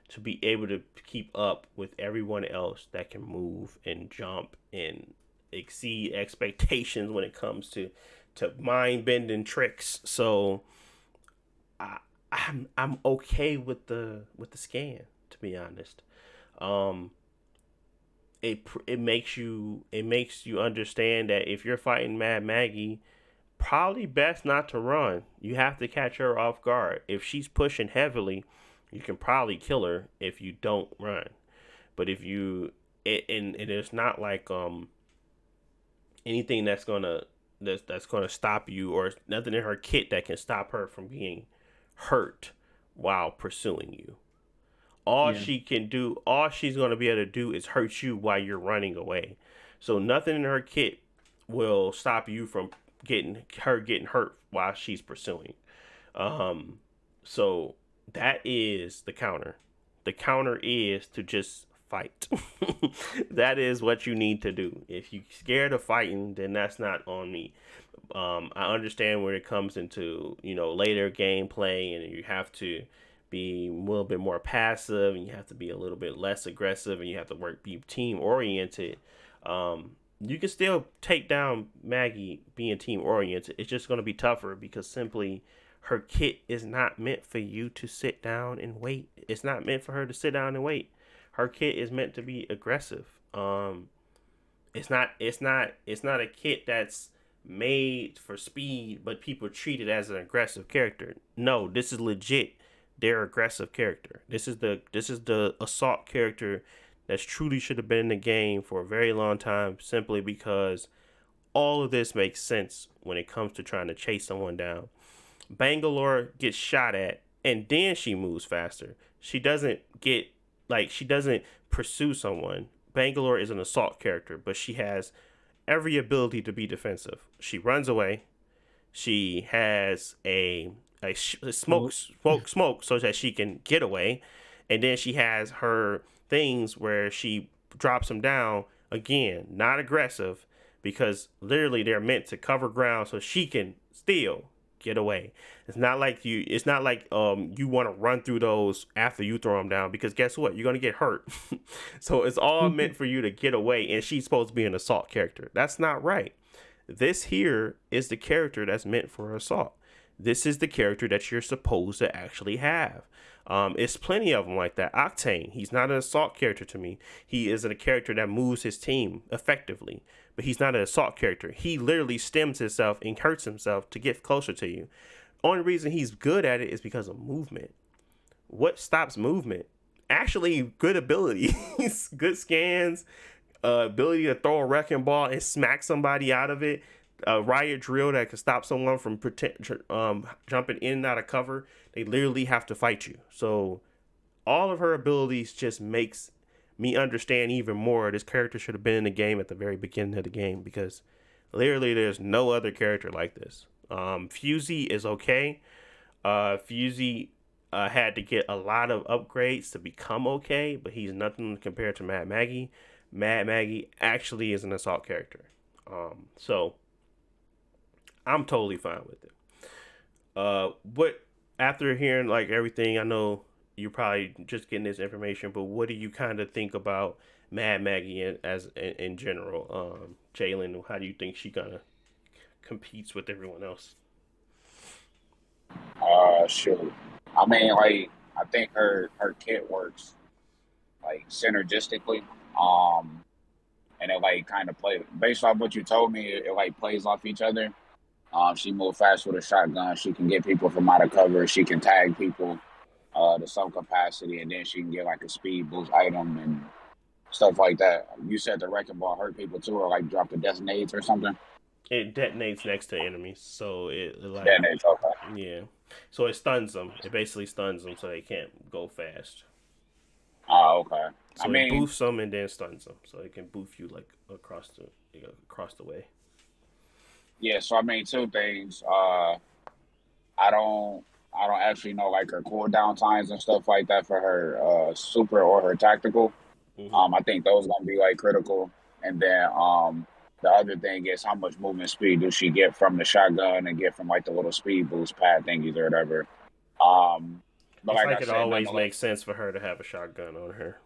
to be able to keep up with everyone else that can move and jump and exceed expectations when it comes to mind bending tricks. So I'm okay with the scan, to be honest. It makes you understand that if you're fighting Mad Maggie, probably best not to run. You have to catch her off guard. If she's pushing heavily, you can probably kill her if you don't run. But if you and it's not like anything that's gonna stop you, or nothing in her kit that can stop her from being hurt while pursuing you. All she's gonna be able to do is hurt you while you're running away. So nothing in her kit will stop you from getting hurt while she's pursuing. So that is the counter. The counter is to just fight. That is what you need to do. If you're scared of fighting, then that's not on me. I understand where it comes into, later gameplay, and you have to be a little bit more passive, and you have to be a little bit less aggressive, and you have to be team oriented. You can still take down Maggie being team oriented. It's just going to be tougher because simply her kit is not meant for you to sit down and wait. It's not meant for her to sit down and wait. Her kit is meant to be aggressive. It's not a kit that's made for speed, but people treat it as an aggressive character. No, this is legit their aggressive character. This is the assault character that truly should have been in the game for a very long time, simply because all of this makes sense when it comes to trying to chase someone down. Bangalore gets shot at, and then she moves faster. She doesn't pursue someone. Bangalore is an assault character, but she has every ability to be defensive. She runs away. She has a smoke so that she can get away, and then she has her things where she drops them down again, not aggressive, because literally they're meant to cover ground so she can still get away. It's not like you want to run through those after you throw them down, because guess what? You're going to get hurt. So it's all meant for you to get away, and she's supposed to be an assault character. That's not right. This here is the character that's meant for assault. This is the character that you're supposed to actually have. It's plenty of them like that. Octane, he's not an assault character to me. He is a character that moves his team effectively, but he's not an assault character. He literally stems himself and hurts himself to get closer to you. Only reason he's good at it is because of movement. What stops movement? Actually, good abilities, good scans, ability to throw a wrecking ball and smack somebody out of it. A riot drill that can stop someone from jumping in and out of cover. They literally have to fight you. So all of her abilities just makes me understand even more this character should have been in the game at the very beginning of the game, because literally there's no other character like this. Fusey is okay. Fusey had to get a lot of upgrades to become okay, but he's nothing compared to Mad Maggie. Mad Maggie actually is an assault character. So I'm totally fine with it. What, after hearing like everything, I know you're probably just getting this information, but what do you kind of think about Mad Maggie in general? Jalen, how do you think she kind of competes with everyone else?
Sure. I mean, like, I think her kit works like synergistically. And it like kind of play based off what you told me. It like plays off each other. She moves fast with a shotgun. She can get people from out of cover. She can tag people to some capacity, and then she can get like a speed boost item and stuff like that. You said the wrecking ball hurt people too, or like drop the detonates or something.
It detonates next to enemies, so it like
Detonates, okay.
Yeah, so it stuns them. It basically stuns them, so they can't go fast.
Oh, okay.
So it boofs them and then stuns them, so it can boof you like across the way.
Yeah, so I mean, two things. I don't actually know like her cooldown times and stuff like that for her super or her tactical.
Mm-hmm.
I think those gonna be like critical. And then The other thing is how much movement speed does she get from the shotgun and get from like the little speed boost pad thingies or whatever. But
It's
like
like
I
it
said,
always
nonetheless,
makes sense for her to have a shotgun on her.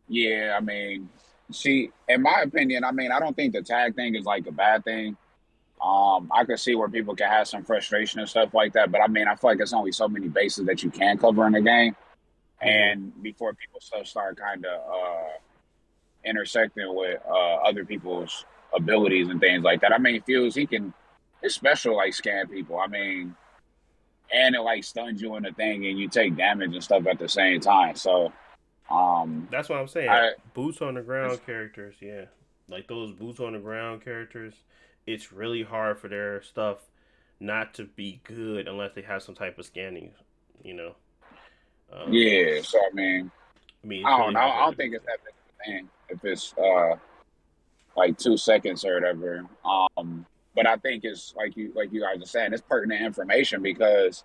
yeah, I mean, she, in my opinion, I mean, I don't think the tag thing is like a bad thing. I could see where people can have some frustration and stuff like that, but I mean, I feel like it's only so many bases that you can cover in the game,
Hmm.
and before people start kind of intersecting with other people's abilities and things like that. I mean, Fuse, he can, it's special like scan people. I mean, and it like stuns you in the thing, and you take damage and stuff at the same time. So,
That's what I'm saying.
I
Boots on the ground characters, yeah, like those boots on the ground characters. It's really hard for their stuff not to be good unless they have some type of scanning. You know, um,
yeah. So I mean,
I mean,
I
it's
don't
really
know.
hard for
I
them to
don't
be
think it's
good.
that big of a thing if it's like 2 seconds or whatever. But I think it's like you guys are saying, it's pertinent information because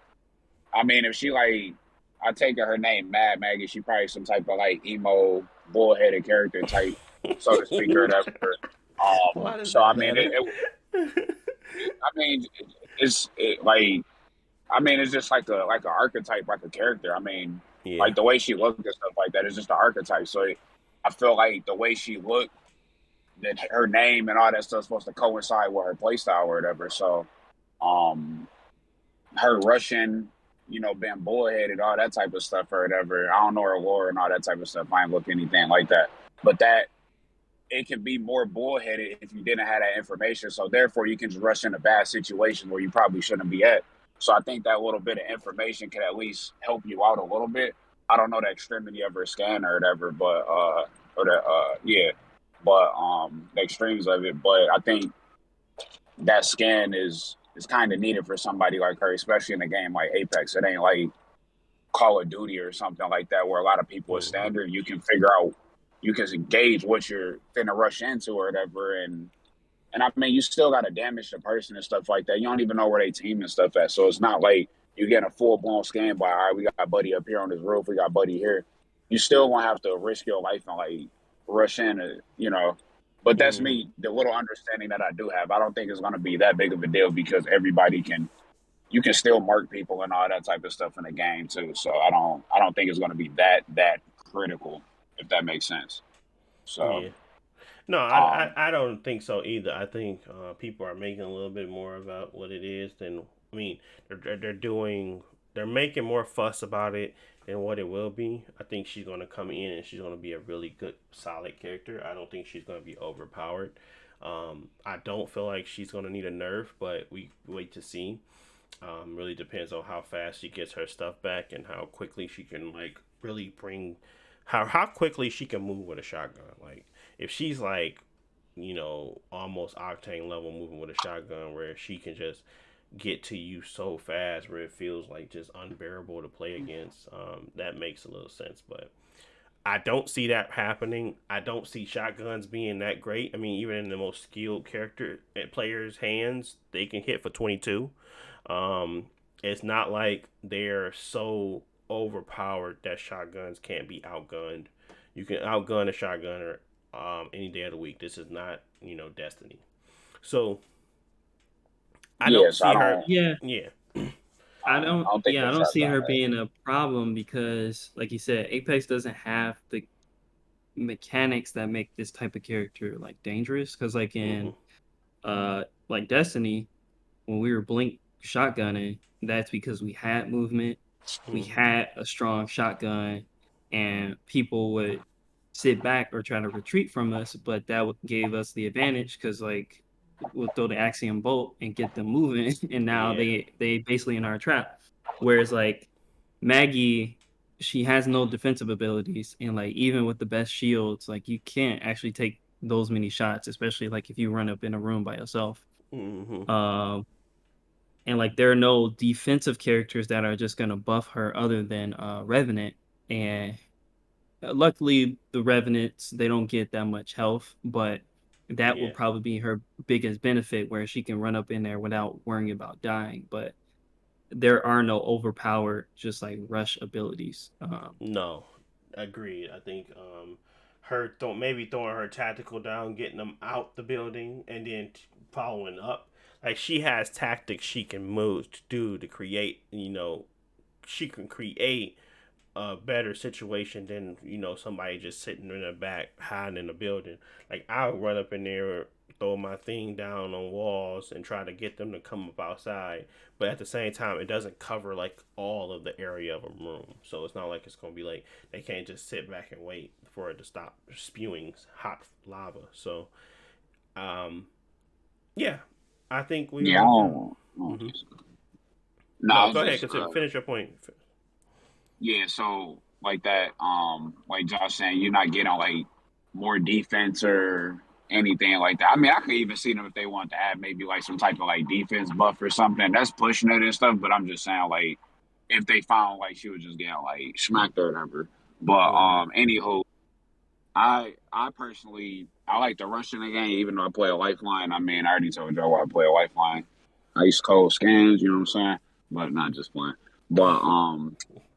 I mean, if she like, I take her name Mad Maggie, she probably some type of like emo bullheaded character type, so to speak, or whatever.
Why does
So
that
I mean,
matter?
I mean, like, I mean, it's just like a archetype, like a character. I mean,
Yeah.
like the way she looked and stuff like that is just an archetype. So I feel like the way she looked, that her name and all that stuff supposed to coincide with her playstyle or whatever. So, um, her Russian, being bullheaded, all that type of stuff or whatever. I don't know her lore and all that type of stuff. I ain't look anything like that. But that it can be more bullheaded if you didn't have that information. So therefore, you can just rush into bad situations where you probably shouldn't be at. So I think that little bit of information can at least help you out a little bit. I don't know the extremity of her scan or whatever, but or the yeah, but the extremes of it. But I think that scan is kind of needed for somebody like her, especially in a game like Apex. It ain't like Call of Duty or something like that, where a lot of people are
Hmm.
standard. You can figure out, you can gauge what you're finna rush into or whatever, and I mean, you still got to damage the person and stuff like that. You don't even know where they team and stuff at, so it's not like you get a full blown scan by, all right, we got Buddy up here on this roof, we got Buddy here. You still gonna have to risk your life and like rush in, But that's
Hmm.
me, the little understanding that I do have. I don't think it's gonna be that big of a deal because everybody can you can still mark people and all that type of stuff in the game too. So I don't think it's going to be that critical, if that makes sense. So
Yeah. No,
um
I don't think so either. I think people are making a little bit more about what it is than, I mean, they're doing, they're making more fuss about it than what it will be. I think she's going to come in and she's going to be a really good, solid character. I don't think she's going to be overpowered. I don't feel like she's going to need a nerf, but we wait to see. Really depends on how fast she gets her stuff back and how quickly she can like really bring how quickly she can move with a shotgun. Like if she's like, almost octane level moving with a shotgun where she can just get to you so fast where it feels like just unbearable to play against. That makes a little sense, but I don't see that happening. I don't see shotguns being that great. I mean, even in the most skilled character players' hands, they can hit for 22. Um, it's not like they're so overpowered that shotguns can't be outgunned. You can outgun a shotgunner any day of the week. This is not, Destiny. So I
yeah,
don't
so I
see her.
don't
Yeah,
Yeah.
I
I
don't.
don't think
Yeah, I
it's
don't see
shotgun.
her being a problem because, like you said, Apex doesn't have the mechanics that make this type of character like dangerous. Because like
Mm-hmm.
in like Destiny, when we were blink shotgunning, that's because we had movement, we
Mm-hmm.
had a strong shotgun, and people would sit back or try to retreat from us, but that gave us the advantage because like we'll throw the axiom bolt and get them moving, and now
Yeah.
they basically in our trap. Whereas like Maggie, she has no defensive abilities, and like even with the best shields, like you can't actually take those many shots, especially like if you run up in a room by yourself.
Mm-hmm.
Um, and like there are no defensive characters that are just gonna buff her other than Revenant. And luckily the Revenants they don't get that much health, but that will
Yeah.
probably be her biggest benefit where she can run up in there without worrying about dying. But there are no overpowered just like rush abilities.
No, agreed. I think maybe throwing her tactical down, getting them out the building, and then following up. Like she has tactics she can move to do to create. She can create a better situation than somebody just sitting in the back hiding in the building. Like I would run up in there, throw my thing down on walls, and try to get them to come up outside. But at the same time, it doesn't cover like all of the area of a room, so it's not like it's gonna be like they can't just sit back and wait for it to stop spewing hot lava. So, yeah, I think we.
Yeah, I don't.
Mm-hmm.
No,
No, go ahead. Finish your point.
Yeah, so like that, like Josh saying, you're not getting like more defense or anything like that. I mean, I could even see them if they want to add maybe like some type of like defense buff or something. That's pushing it and stuff. But I'm just saying, like, if they found like she was just getting like smacked or whatever. But anywho, I personally I like to rush in the game, even though I play a lifeline. I mean, I already told y'all why I play a lifeline. Ice cold scans, you know what I'm saying? But not just playing. But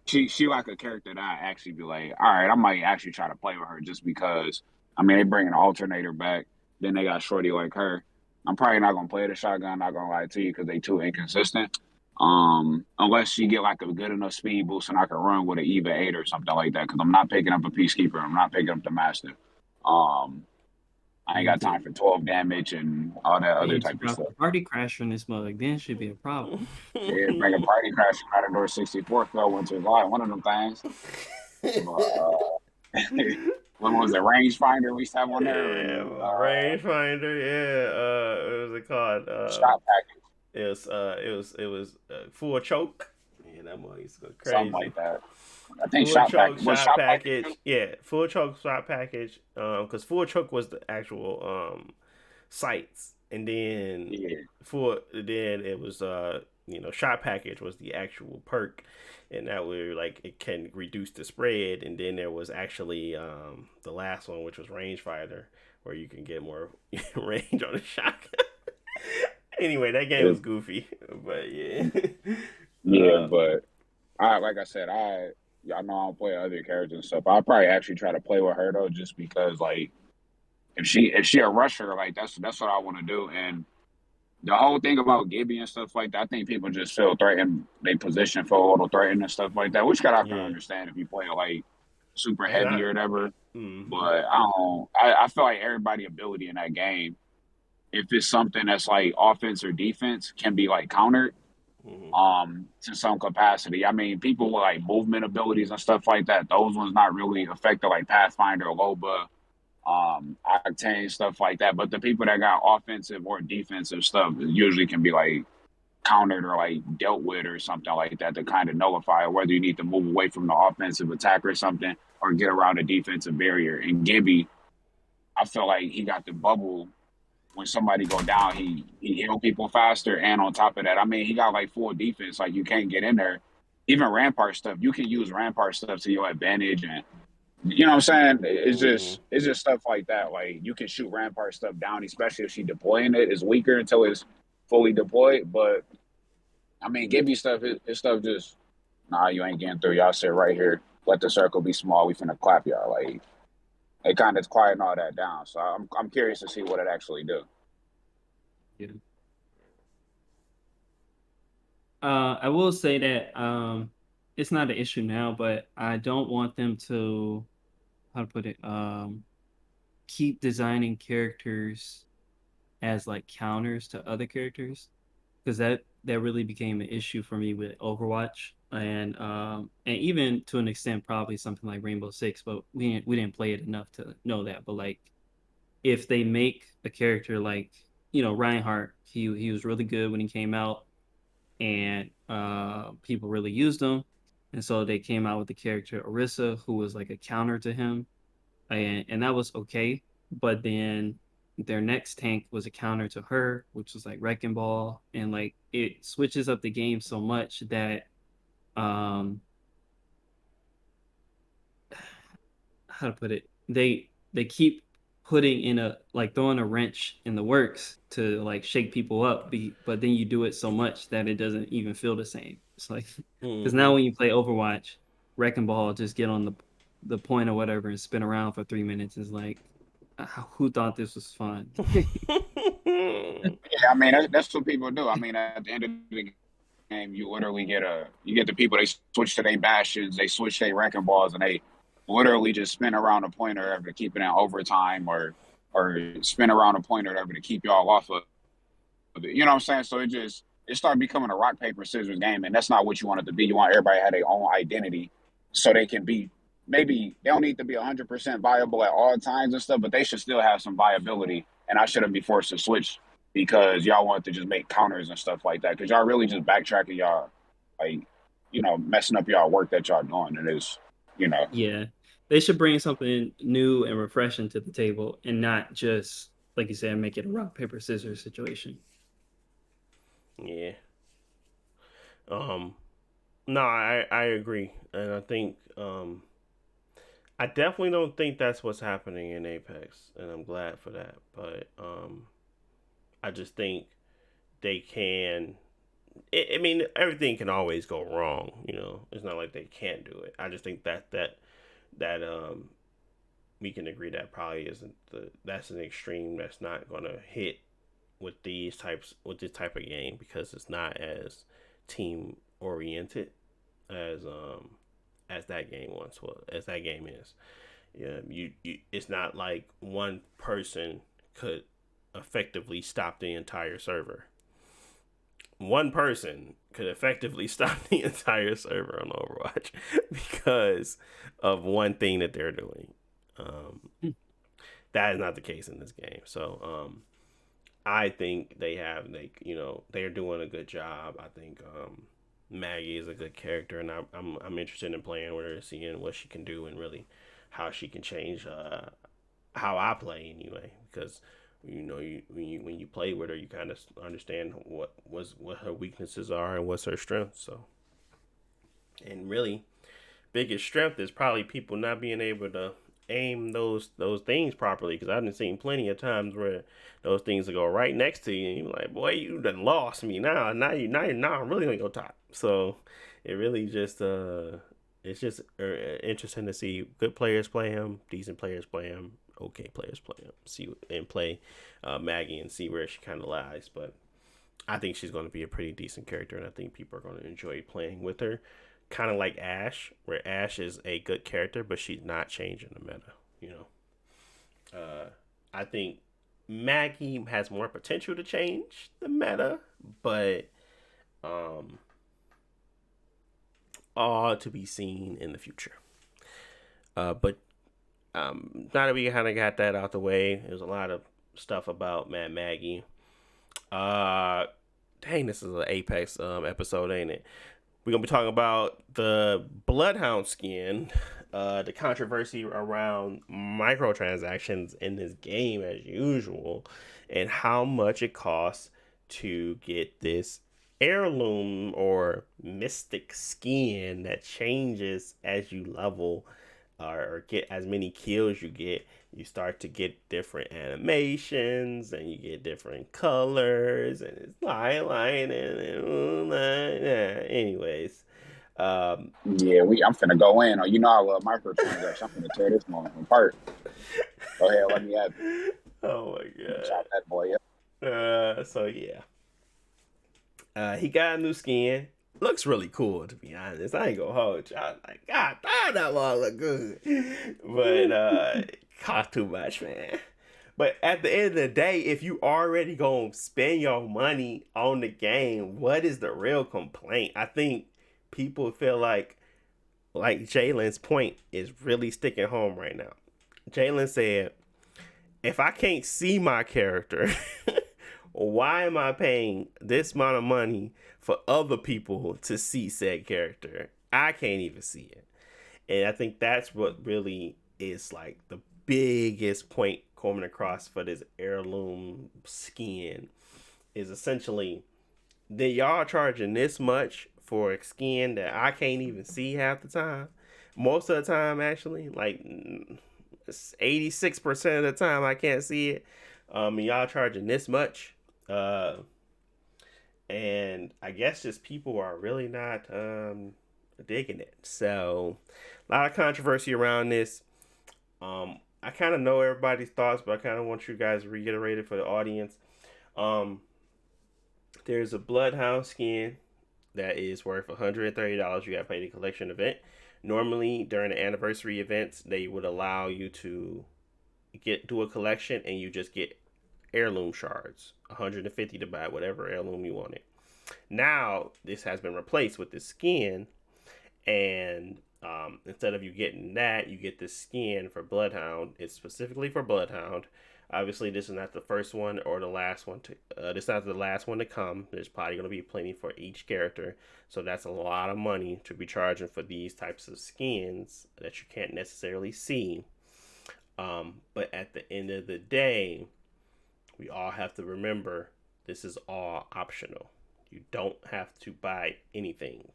she like a character that I actually be like, all right, I might actually try to play with her just because. I mean, they bring an alternator back, then they got shorty like her. I'm probably not gonna play the shotgun. Not gonna lie to you because they too inconsistent. Unless she get like a good enough speed boost and I can run with an Eva 8 or something like that. Because I'm not picking up a Peacekeeper. I'm not picking up the Master. I ain't got time for 12 damage and all that other type of stuff.
Party crasher in this mug, then should be a problem.
Yeah, bring a party crash from Matador 64 fell Winter's Live, one of them things. When was it? Rangefinder? We used to have one there.
Yeah, rangefinder. Yeah. What was it called?
Shot package.
It was full choke. Yeah, that one used to go crazy.
Something like that. I think
full choke shot package. Yeah, full choke shot package. Because full choke was the actual sights, and then it was shot package was the actual perk, and that way like it can reduce the spread. And then there was actually the last one, which was rangefinder, where you can get more range on the shotgun. Anyway, that game was goofy, but yeah.
Yeah, but like I said, y'all know I don't play other characters and stuff. I'll probably actually try to play with her though, just because like if she a rusher, like that's what I want to do. And the whole thing about Gibby and stuff like that, I think people just feel threatened. They position feel a little threatened and stuff like that, which I can understand if you play like super heavy or whatever.
Mm-hmm.
But I feel like everybody ability in that game, if it's something that's like offense or defense, can be like countered. To some capacity. I mean, people with like movement abilities and stuff like that, those ones not really affected like Pathfinder, Loba, Octane, stuff like that. But the people that got offensive or defensive stuff usually can be like countered or like dealt with or something like that to kind of nullify whether you need to move away from the offensive attack or something or get around a defensive barrier. And Gibby, I feel like he got the bubble. When somebody go down, he heal people faster, and on top of that, I mean, he got like full defense. Like you can't get in there. Even Rampart stuff, you can use Rampart stuff to your advantage, and you know what I'm saying. It's just stuff like that. Like you can shoot Rampart stuff down, especially if she deploying it. It's weaker until it's fully deployed. But I mean, give you stuff. It's stuff just you ain't getting through. Y'all sit right here. Let the circle be small. We finna clap y'all. Like. It kind of quieting all that down, so I'm curious to see what it actually do.
Yeah. I will say that it's not an issue now, but I don't want them to, how to put it, keep designing characters as like counters to other characters, because that really became an issue for me with Overwatch. And even to an extent probably something like Rainbow Six, but we didn't play it enough to know that. But like if they make a character like Reinhardt, he was really good when he came out, and people really used him, and so they came out with the character Orisa, who was like a counter to him, and that was okay. But then their next tank was a counter to her, which was like Wrecking Ball, and like it switches up the game so much that how to put it, they keep putting in throwing a wrench in the works to like shake people up, but then you do it so much that it doesn't even feel the same. It's like because now when you play Overwatch, Wrecking Ball just get on the point or whatever and spin around for 3 minutes is like, who thought this was fun?
Yeah, I mean that's what people do. I mean, at the end of the game, you literally you get the people, they switch to their bastions, they switch their wrecking balls, and they literally just spin around a point or whatever to keep it in overtime, or spin around a point or whatever to keep y'all off of it. You know what I'm saying? So it started becoming a rock paper scissors game, and that's not what you want it to be. You want everybody to have their own identity, so they can be, maybe they don't need to be 100% viable at all times and stuff, but they should still have some viability. And I shouldn't be forced to switch because y'all want to just make counters and stuff like that, because y'all really just backtracking y'all, like, messing up y'all work that y'all doing. And it's,
Yeah, they should bring something new and refreshing to the table, and not just like you said, make it a rock paper scissors situation.
Yeah. No, I agree, and I think I definitely don't think that's what's happening in Apex, and I'm glad for that. But I just think they can. I mean, everything can always go wrong. It's not like they can't do it. I just think that we can agree that probably isn't that's an extreme that's not gonna hit with this type of game, because it's not as team oriented as that game once was, as that game is. Yeah, it's not like one person could effectively stop the entire server. One person could effectively stop the entire server on Overwatch because of one thing that they're doing. That is not the case in this game. So I think they're doing a good job. I think Maggie is a good character, and I'm interested in playing with her, seeing what she can do, and really how she can change how I play anyway. Because when you play with her, you kind of understand what her weaknesses are and what's her strengths. So, and really, biggest strength is probably people not being able to aim those things properly, because I've seen plenty of times where those things will go right next to you and you're like, boy, you done lost me now I'm really gonna go top. So it really just it's just interesting to see good players play him, decent players play him, okay players play him, play Maggie, and see where she kind of lies. But I think she's going to be a pretty decent character, and I think people are going to enjoy playing with her. Kind of like Ash, where Ash is a good character, but she's not changing the meta. I think Maggie has more potential to change the meta, but all to be seen in the future. But now that we kind of got that out the way, there's a lot of stuff about Mad Maggie. Dang, this is an Apex episode, ain't it? We're going to be talking about the Bloodhound skin, the controversy around microtransactions in this game as usual, and how much it costs to get this heirloom or mystic skin that changes as you level, or get as many kills you get. You start to get different animations, and you get different colors, and it's anyways.
Yeah, I'm finna go in. I love microtransactions. I'm finna tear this one apart. Go ahead, let me have it.
Oh my god.
Chop that boy up.
So yeah. He got a new skin. Looks really cool, to be honest. I ain't gonna hold you. I was like, God damn, that one look good. But cost too much, man. But at the end of the day, if you already gonna spend your money on the game, what is the real complaint? I think people feel like Jalen's point is really sticking home right now. Jalen said, if I can't see my character, why am I paying this amount of money for other people to see said character? I can't even see it. And I think that's what really is like the biggest point coming across for this heirloom skin, is essentially that y'all charging this much for a skin that I can't even see half the time. Most of the time, actually, like 86% of the time, I can't see it. Y'all charging this much. And I guess just people are really not digging it. So A lot of controversy around this. I kind of know everybody's thoughts, but I kind of want you guys to reiterate it for the audience. Um, there's a Bloodhound skin that is worth $130. You got to pay the collection event. Normally, during the anniversary events, they would allow you to do a collection, and you just get heirloom shards, 150 to buy whatever heirloom you wanted. Now, this has been replaced with this skin, and instead of you getting that, you get this skin for Bloodhound. It's specifically for Bloodhound. Obviously, this is not the first one or the last one to. This is not the last one to come. There's probably going to be plenty for each character, so that's a lot of money to be charging for these types of skins that you can't necessarily see. But at the end of the day, we all have to remember this is all optional. You don't have to buy anything.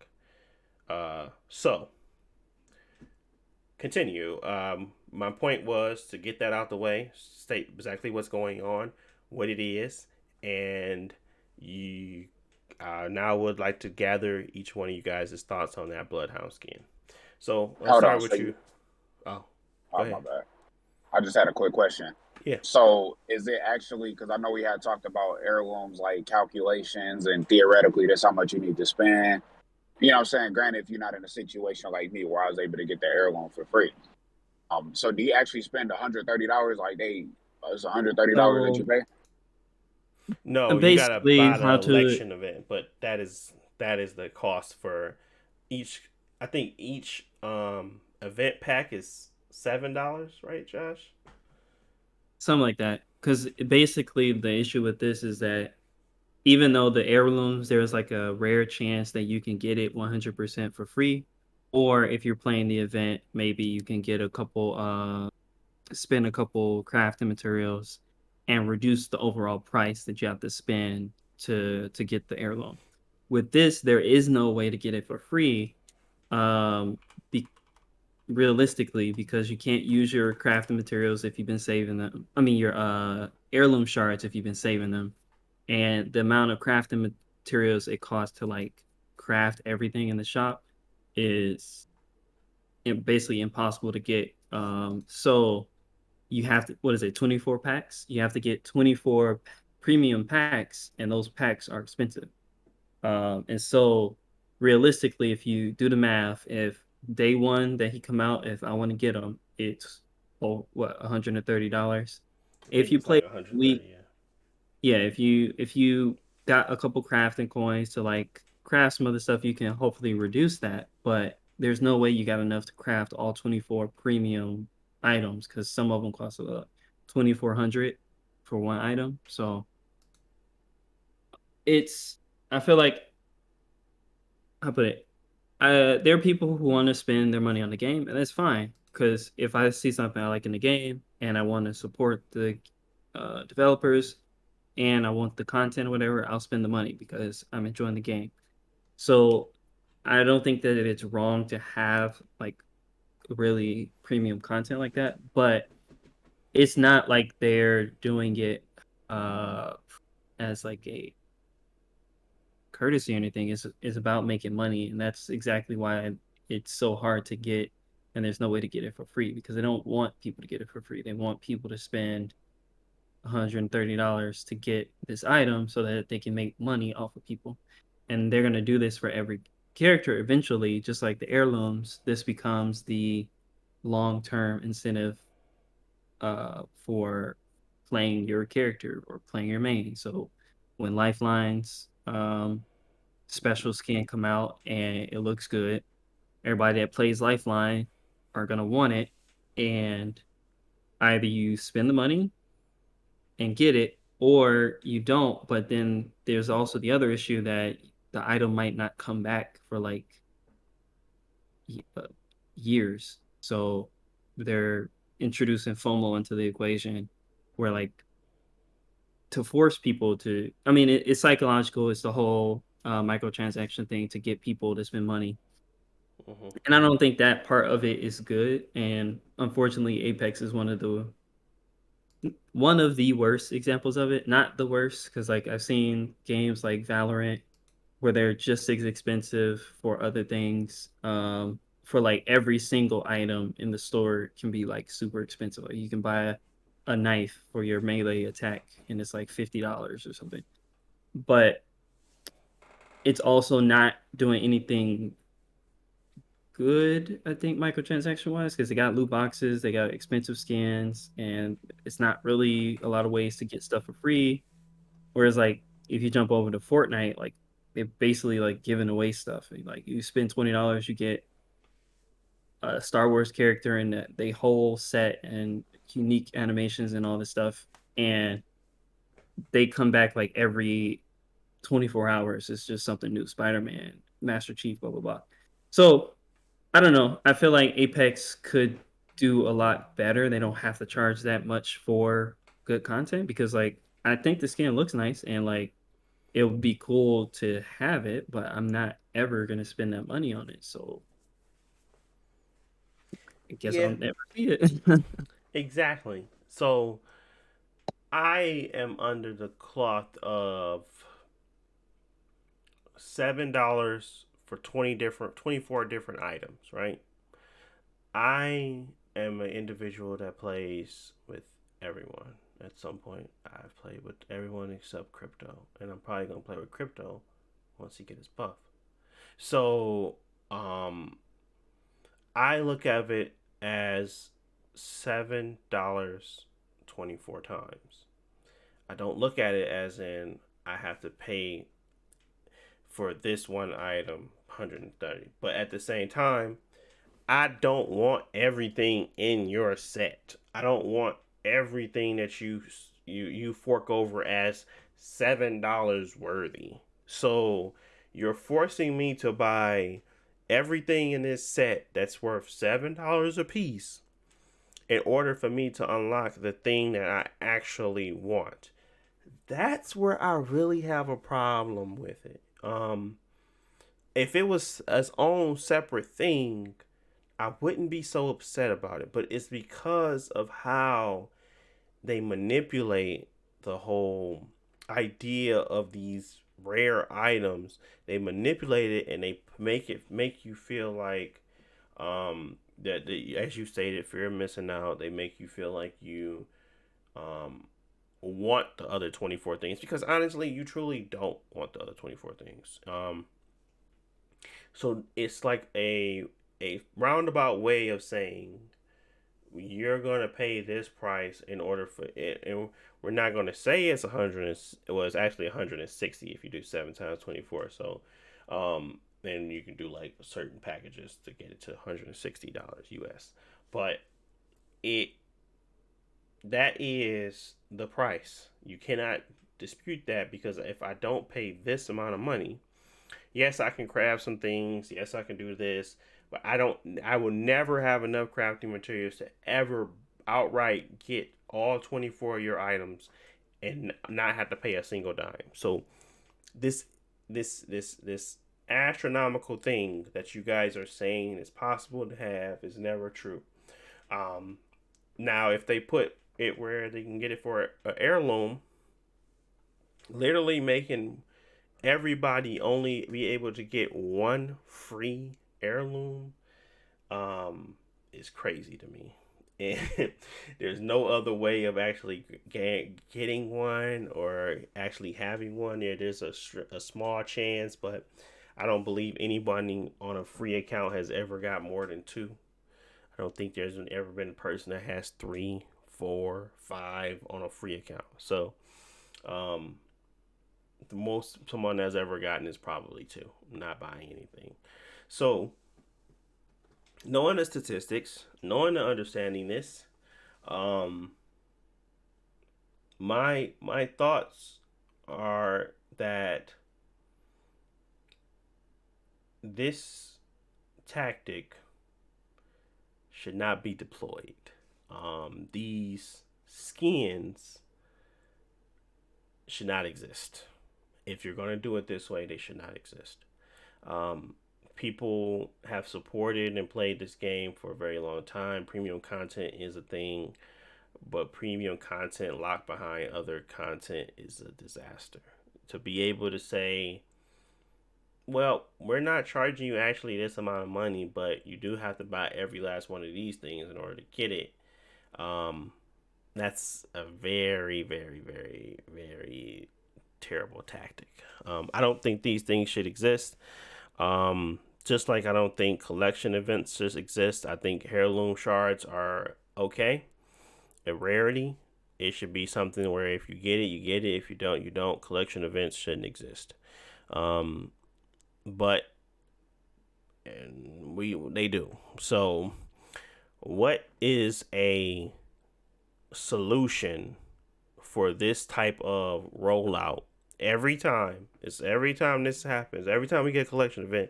So continue. My point was to get that out the way, state exactly what's going on, what it is, and you now would like to gather each one of you guys' thoughts on that Bloodhound skin. So let's
Hold on,
start with
so
you. Oh, go
oh,
ahead.
my bad. I just had a quick question.
Yeah.
So is it actually, because I know we had talked about heirlooms, like calculations, and theoretically that's how much you need to spend. You know what I'm saying? Granted, if you're not in a situation like me where I was able to get the heirloom for free. So do you actually spend $130? Like it's $130 that
So
you pay?
No, you gotta
basically,
buy the
how to
election event, but that is the cost for each. I think each event pack is $7, right, Josh?
something like that. Because basically, the issue with this is that even though the heirlooms, there's like a rare chance that you can get it 100% for free, or if you're playing the event, maybe you can get a couple, spend a couple crafting materials and reduce the overall price that you have to spend to get the heirloom. With this, there is no way to get it for free. Um, be, realistically, because you can't use your crafting materials if you've been saving them. I mean, your heirloom shards if you've been saving them, and the amount of crafting materials it costs to like craft everything in the shop is basically impossible to get. So you have to, what is it, 24 packs? You have to get 24 premium packs, and those packs are expensive. And so realistically, if you do the math, if day one that he come out, if I want to get him, it's what, $130.
I
If
think
you
it's
play
like 130.
week, yeah, if you got a couple crafting coins to like craft some other stuff, you can hopefully reduce that. But there's no way you got enough to craft all 24 premium items because some of them cost 2,400 for one item. So it's, I feel like, I put it, there are people who want to spend their money on the game, and that's fine. Because if I see something I like in the game and I want to support the developers and I want the content or whatever, I'll spend the money because I'm enjoying the game. So I don't think that it's wrong to have like really premium content like that, but it's not like they're doing it uh as like a courtesy or anything. It's about making money, and that's exactly why it's so hard to get, and there's no way to get it for free because they don't want people to get it for free. They want people to spend $130 to get this item so that they can make money off of people. And they're going to do this for every character eventually, just like the heirlooms. This becomes the long-term incentive for playing your character or playing your main. So when Lifelines specials can come out and it looks good, everybody that plays Lifeline are going to want it. And either you spend the money and get it, or you don't. But then there's also the other issue that the item might not come back for like uh, years. So they're introducing FOMO into the equation, where like to force people to. I mean, it's psychological. It's the whole microtransaction thing to get people to spend money.
Mm-hmm.
And I don't think that part of it is good. And unfortunately, Apex is one of the worst examples of it. Not the worst, because like I've seen games like Valorant where they're just as expensive for other things. for like every single item in the store can be like super expensive. Like you can buy a knife for your melee attack and it's like $50 or something. But it's also not doing anything good, I think, microtransaction wise, because they got loot boxes, they got expensive skins, and it's not really a lot of ways to get stuff for free. Whereas, like, if you jump over to Fortnite, like, they're basically like giving away stuff. Like, you spend $20, you get a Star Wars character and the whole set and unique animations and all this stuff. And they come back like every 24 hours. It's just something new. Spider-Man, Master Chief, blah, blah, blah. So I don't know. I feel like Apex could do a lot better. They don't have to charge that much for good content because like I think the skin looks nice and like it would be cool to have it, but I'm not ever gonna spend that money on it. So I guess
Yeah,
I'll never see it.
exactly. So I am under the cloth of $7 for 24 different items, right? I am an individual that plays with everyone. At some point, I've played with everyone except Crypto, and I'm probably gonna play with Crypto once he gets his buff. So, um, I look at it as $7 24 times. I don't look at it as in I have to pay for this one item 130. But at the same time, I don't want everything in your set. I don't want everything that you fork over as $7 worthy. So you're forcing me to buy everything in this set that's worth $7 a piece in order for me to unlock the thing that I actually want. That's where I really have a problem with it. If it was its own separate thing, I wouldn't be so upset about it. But it's because of how they manipulate the whole idea of these rare items. They manipulate it and they make you feel like that as you stated, fear of missing out. They make you feel like you um want the other 24 things because honestly you truly don't want the other 24 things. So it's like a roundabout way of saying you're gonna pay this price in order for it, and we're not gonna say it's 100. Well, it's actually 160 if you do 7 times 24. So, then you can do like certain packages to get it to $160 US. But it that is the price. You cannot dispute that because if I don't pay this amount of money, yes, I can craft some things. Yes, I can do this, but I will never have enough crafting materials to ever outright get all 24 of your items and not have to pay a single dime. So this this astronomical thing that you guys are saying is possible to have is never true. Um, Now if they put it where they can get it for an heirloom, literally making everybody only be able to get one free heirloom is crazy to me. And there's no other way of actually getting one or actually having one. There's a small chance, but I don't believe anybody on a free account has ever got more than two. I don't think there's ever been a person that has 3, 4, 5 on a free account. So, um, the most someone has ever gotten is probably 2. I'm not buying anything. So, knowing the statistics, knowing and understanding this, um, my thoughts are that this tactic should not be deployed. These skins should not exist. If you're going to do it this way, they should not exist. Um, People have supported and played this game for a very long time. Premium content is a thing, but premium content locked behind other content is a disaster. To be able to say, well, we're not charging you actually this amount of money, but you do have to buy every last one of these things in order to get it. Um, that's a very, very, very, very terrible tactic. I don't think these things should exist. Just like I don't think collection events should exist. I think heirloom shards are okay. A rarity. It should be something where if you get it, you get it. If you don't, you don't. Collection events shouldn't exist. Um, but and they do. So, what is a solution for this type of rollout? Every time this happens, every time we get a collection event,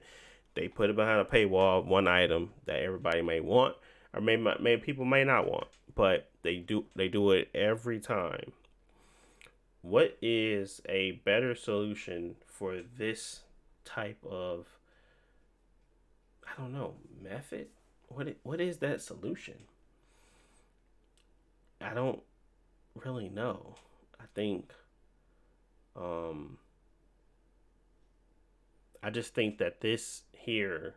they put it behind a paywall, one item that everybody may want, or maybe people may not want, but they do it every time. What is a better solution for this type of, I don't know, method? What is that solution? I don't really know. I think um I just think that this here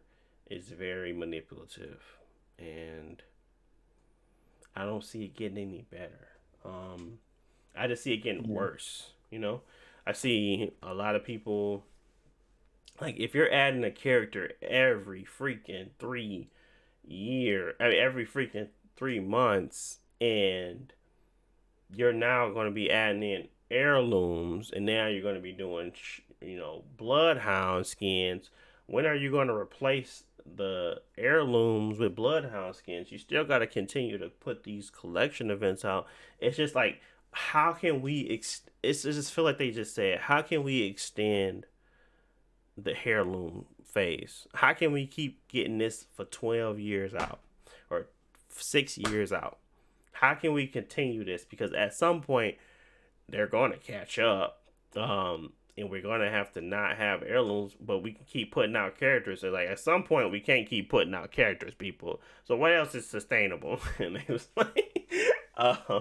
is very manipulative, and I don't see it getting any better. I just see it getting
Yeah.
worse. I see a lot of people, like, if you're adding a character every freaking every freaking 3 months, and you're now going to be adding in heirlooms, and now you're going to be doing bloodhound skins. When are you going to replace the heirlooms with bloodhound skins? You still got to continue to put these collection events out. It's just like, how can we it's just feel like they just said, how can we extend the heirloom phase? How can we keep getting this for 12 years out, or 6 years out? How can we continue this? Because at some point they're going to catch up, and we're going to have to not have heirlooms, but we can keep putting out characters. So, like, at some point we can't keep putting out characters, people. So what else is sustainable? And they was like, uh,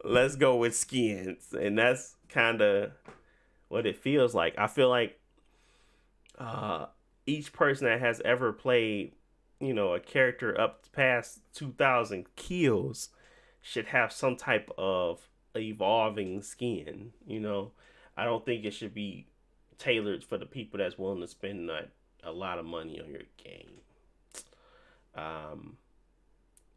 let's go with skins. And that's kind of what it feels like. I feel like uh, each person that has ever played, a character up past 2,000 kills should have some type of evolving skin. I don't think it should be tailored for the people that's willing to spend a lot of money on your game. Um,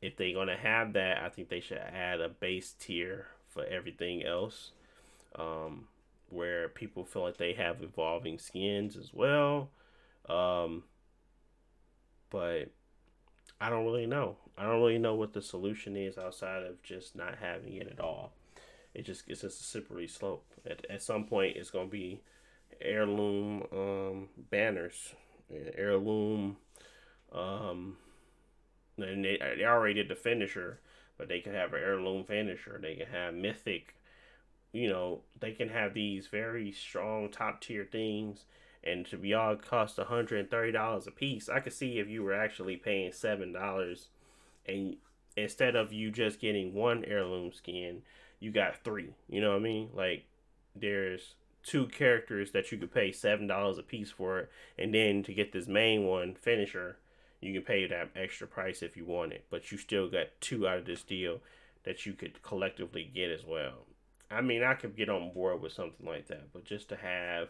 if they're gonna have that, I think they should add a base tier for everything else, um, where people feel like they have evolving skins as well. Um, but I don't really know. I don't really know what the solution is outside of just not having it at all. It's just a slippery slope. At some point, it's gonna be heirloom banners, heirloom. Um, and they already did the finisher, but they can have an heirloom finisher. They can have mythic. They can have these very strong top tier things, and to be all cost $130 a piece. I could see if you were actually paying $7, and instead of you just getting one heirloom skin, you got three. You know what I mean? Like, there's two characters that you could pay $7 a piece for, and then to get this main one finisher, you can pay that extra price if you want it. But you still got two out of this deal that you could collectively get as well. I mean, I could get on board with something like that, but just to have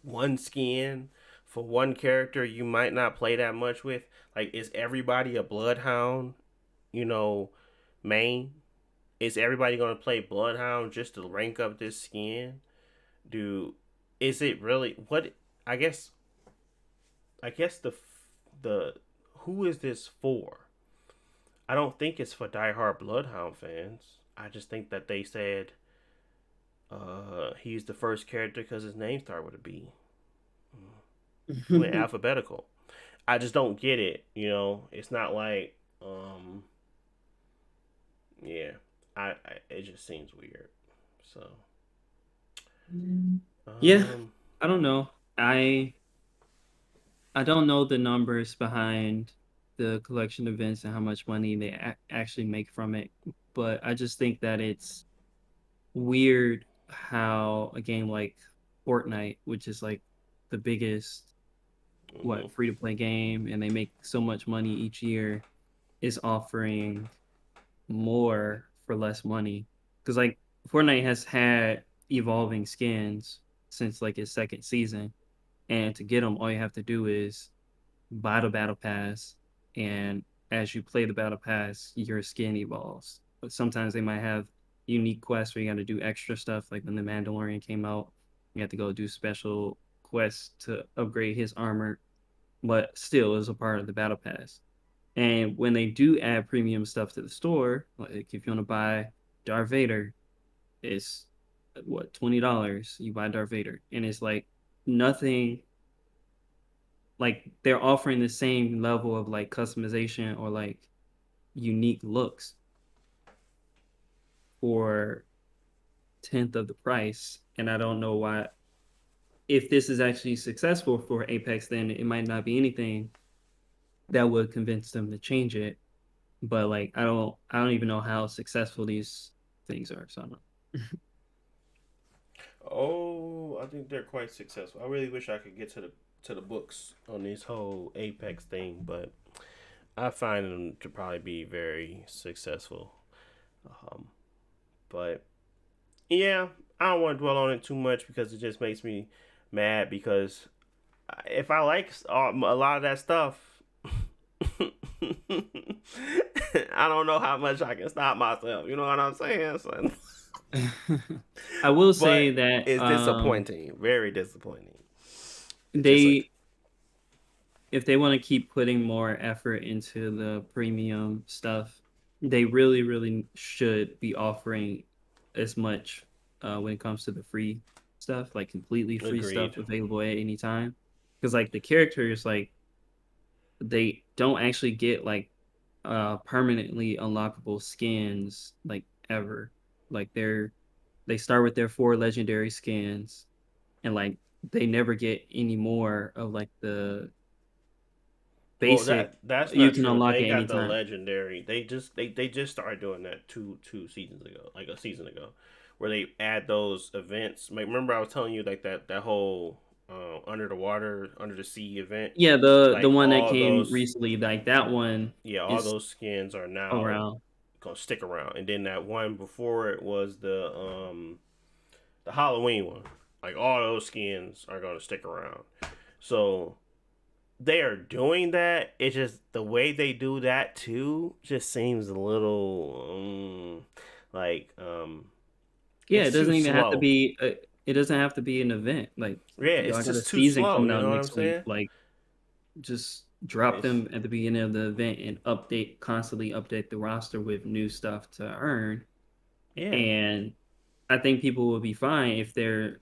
one skin for one character you might not play that much with, like, is everybody a bloodhound, you know, main? Is everybody gonna play bloodhound just to rank up this skin? Do Is it really what? I guess the who is this for? I don't think it's for diehard bloodhound fans. I just think that they said he's the first character because his name started with a B. Went alphabetical. I just don't get it. It's not like yeah. It just seems weird. So
Yeah,
um
I don't know. I don't know the numbers behind the collection events and how much money they actually make from it, but I just think that it's weird how a game like Fortnite, which is like the biggest free to play game, and they make so much money each year, is offering more for less money. Because like Fortnite has had evolving skins since like its second season, and to get them, all you have to do is buy the battle pass, and as you play the battle pass, your skin evolves. But sometimes they might have unique quests where you got to do extra stuff. Like when the Mandalorian came out, you have to go do special quests to upgrade his armor, but still is a part of the battle pass. And when they do add premium stuff to the store, like if you want to buy Darth Vader, it's what, $20. You buy Darth Vader, and it's like nothing. Like they're offering the same level of like customization or like unique looks for tenth of the price. And I don't know why. If this is actually successful for Apex, then it might not be anything that would convince them to change it. But like I don't even know how successful these things are. So I don't know.
Oh, I think they're quite successful. I really wish I could get to the books on this whole Apex thing, but I find them to probably be very successful. But yeah, I don't want to dwell on it too much because it just makes me mad. Because if I like a lot of that stuff, I don't know how much I can stop myself. You know what I'm saying, son?
I will
But
say that
it's disappointing, very disappointing. Just like,
they if they want to keep putting more effort into the premium stuff, they really, really should be offering as much when it comes to the free stuff, like completely free
agreed.
stuff available at any time. Because like the characters, like they don't actually get like permanently unlockable skins like ever. Like they start with their 4 legendary skins, and like they never get any more of like the
Well,
basic.
that's
You
not
can
true.
unlock
They
at any
got the
time.
legendary. They just started doing that two seasons ago, like a season ago, where they add those events. Like, remember I was telling you like that whole under the water, under the sea event.
Yeah, the
Like
one that
all
came
those,
recently, like that one
yeah, all
is
those skins are now
around.
gonna stick around. And then that one before it was the Halloween one. Like all those skins are gonna stick around. So they are doing that. It's just the way they do that too just seems a little like
Yeah,
it's
it
too
doesn't even have to
slow.
be. It doesn't have to be an event. Like
Yeah,
y'all
it's
got a
just too
season
slow.
coming
You
out
know what I'm
next week.
saying?
Like just drop
It's
them at the beginning of the event and constantly update the roster with new stuff to earn.
yeah,
And I think people will be fine if there